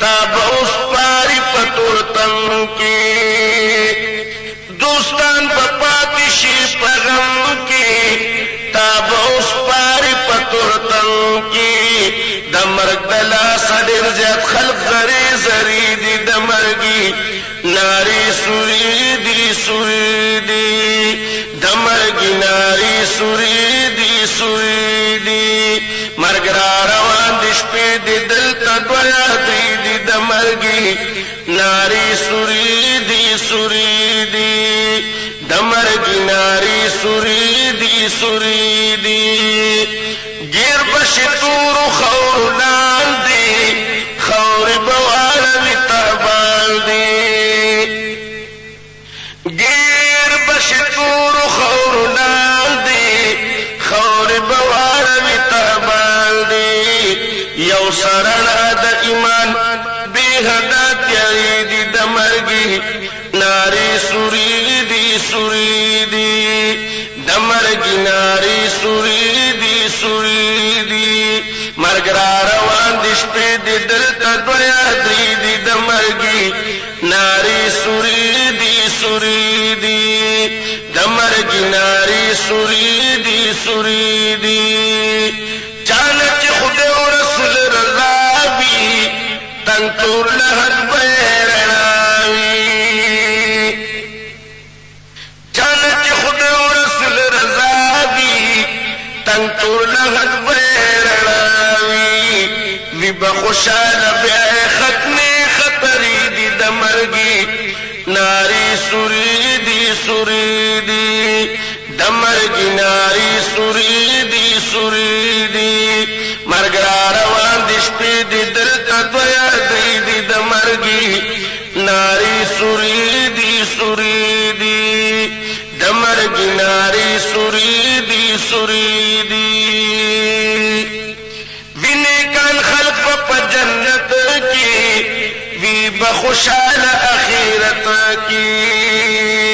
تاب اوس پاري په تورتم کې دوستان په پاتې شي په غم کې تاب اوس پاري په تورتم کې د مرګ د لاس ډېر زیات خلق زری زری دي د مرګي ناری سوري دي سوري دي د مرګي ناری سوري دي سوري دي مرګ را روان دي شپې دي دلته دویا درې دي د مرګي ناری سوري دي سوري دي د مرګي ناری سوري دي سوري دي ګیر بشي تور خور لاندې خور بوالوي تابان دي ګیر بشي تور خور لاندې خور بوالوي تابان دي یو سرنا د ایمان به هدا تیاری دي د مرګي ناری سوري دي سوري دي د مرګي ناری سوري دي سوري دي مرګ را روان دي شپې دي دلته دویا درې دي د مرګي ناری سوري دي سوري دي د مرګي ناری سوریدی سوریدی چانچ خدا و رسول رضا بھی تنگ تور لہت بیرناوی چانچ خدا و رسول رضا بھی تنگ تور لہت بیرناوی وی بخوشال بیائے ختم خطری دی دمرگی ناری سوریدی سوریدی دمرگی ناری سوریدی سوریدی مرگرا روان دشپی دی دلتا دویا دی دمرگی ناری سوریدی سوریدی دمرگی ناری سوریدی سوریدی وینکان خلق پا جنت کی وی بخوشال اخیرت کی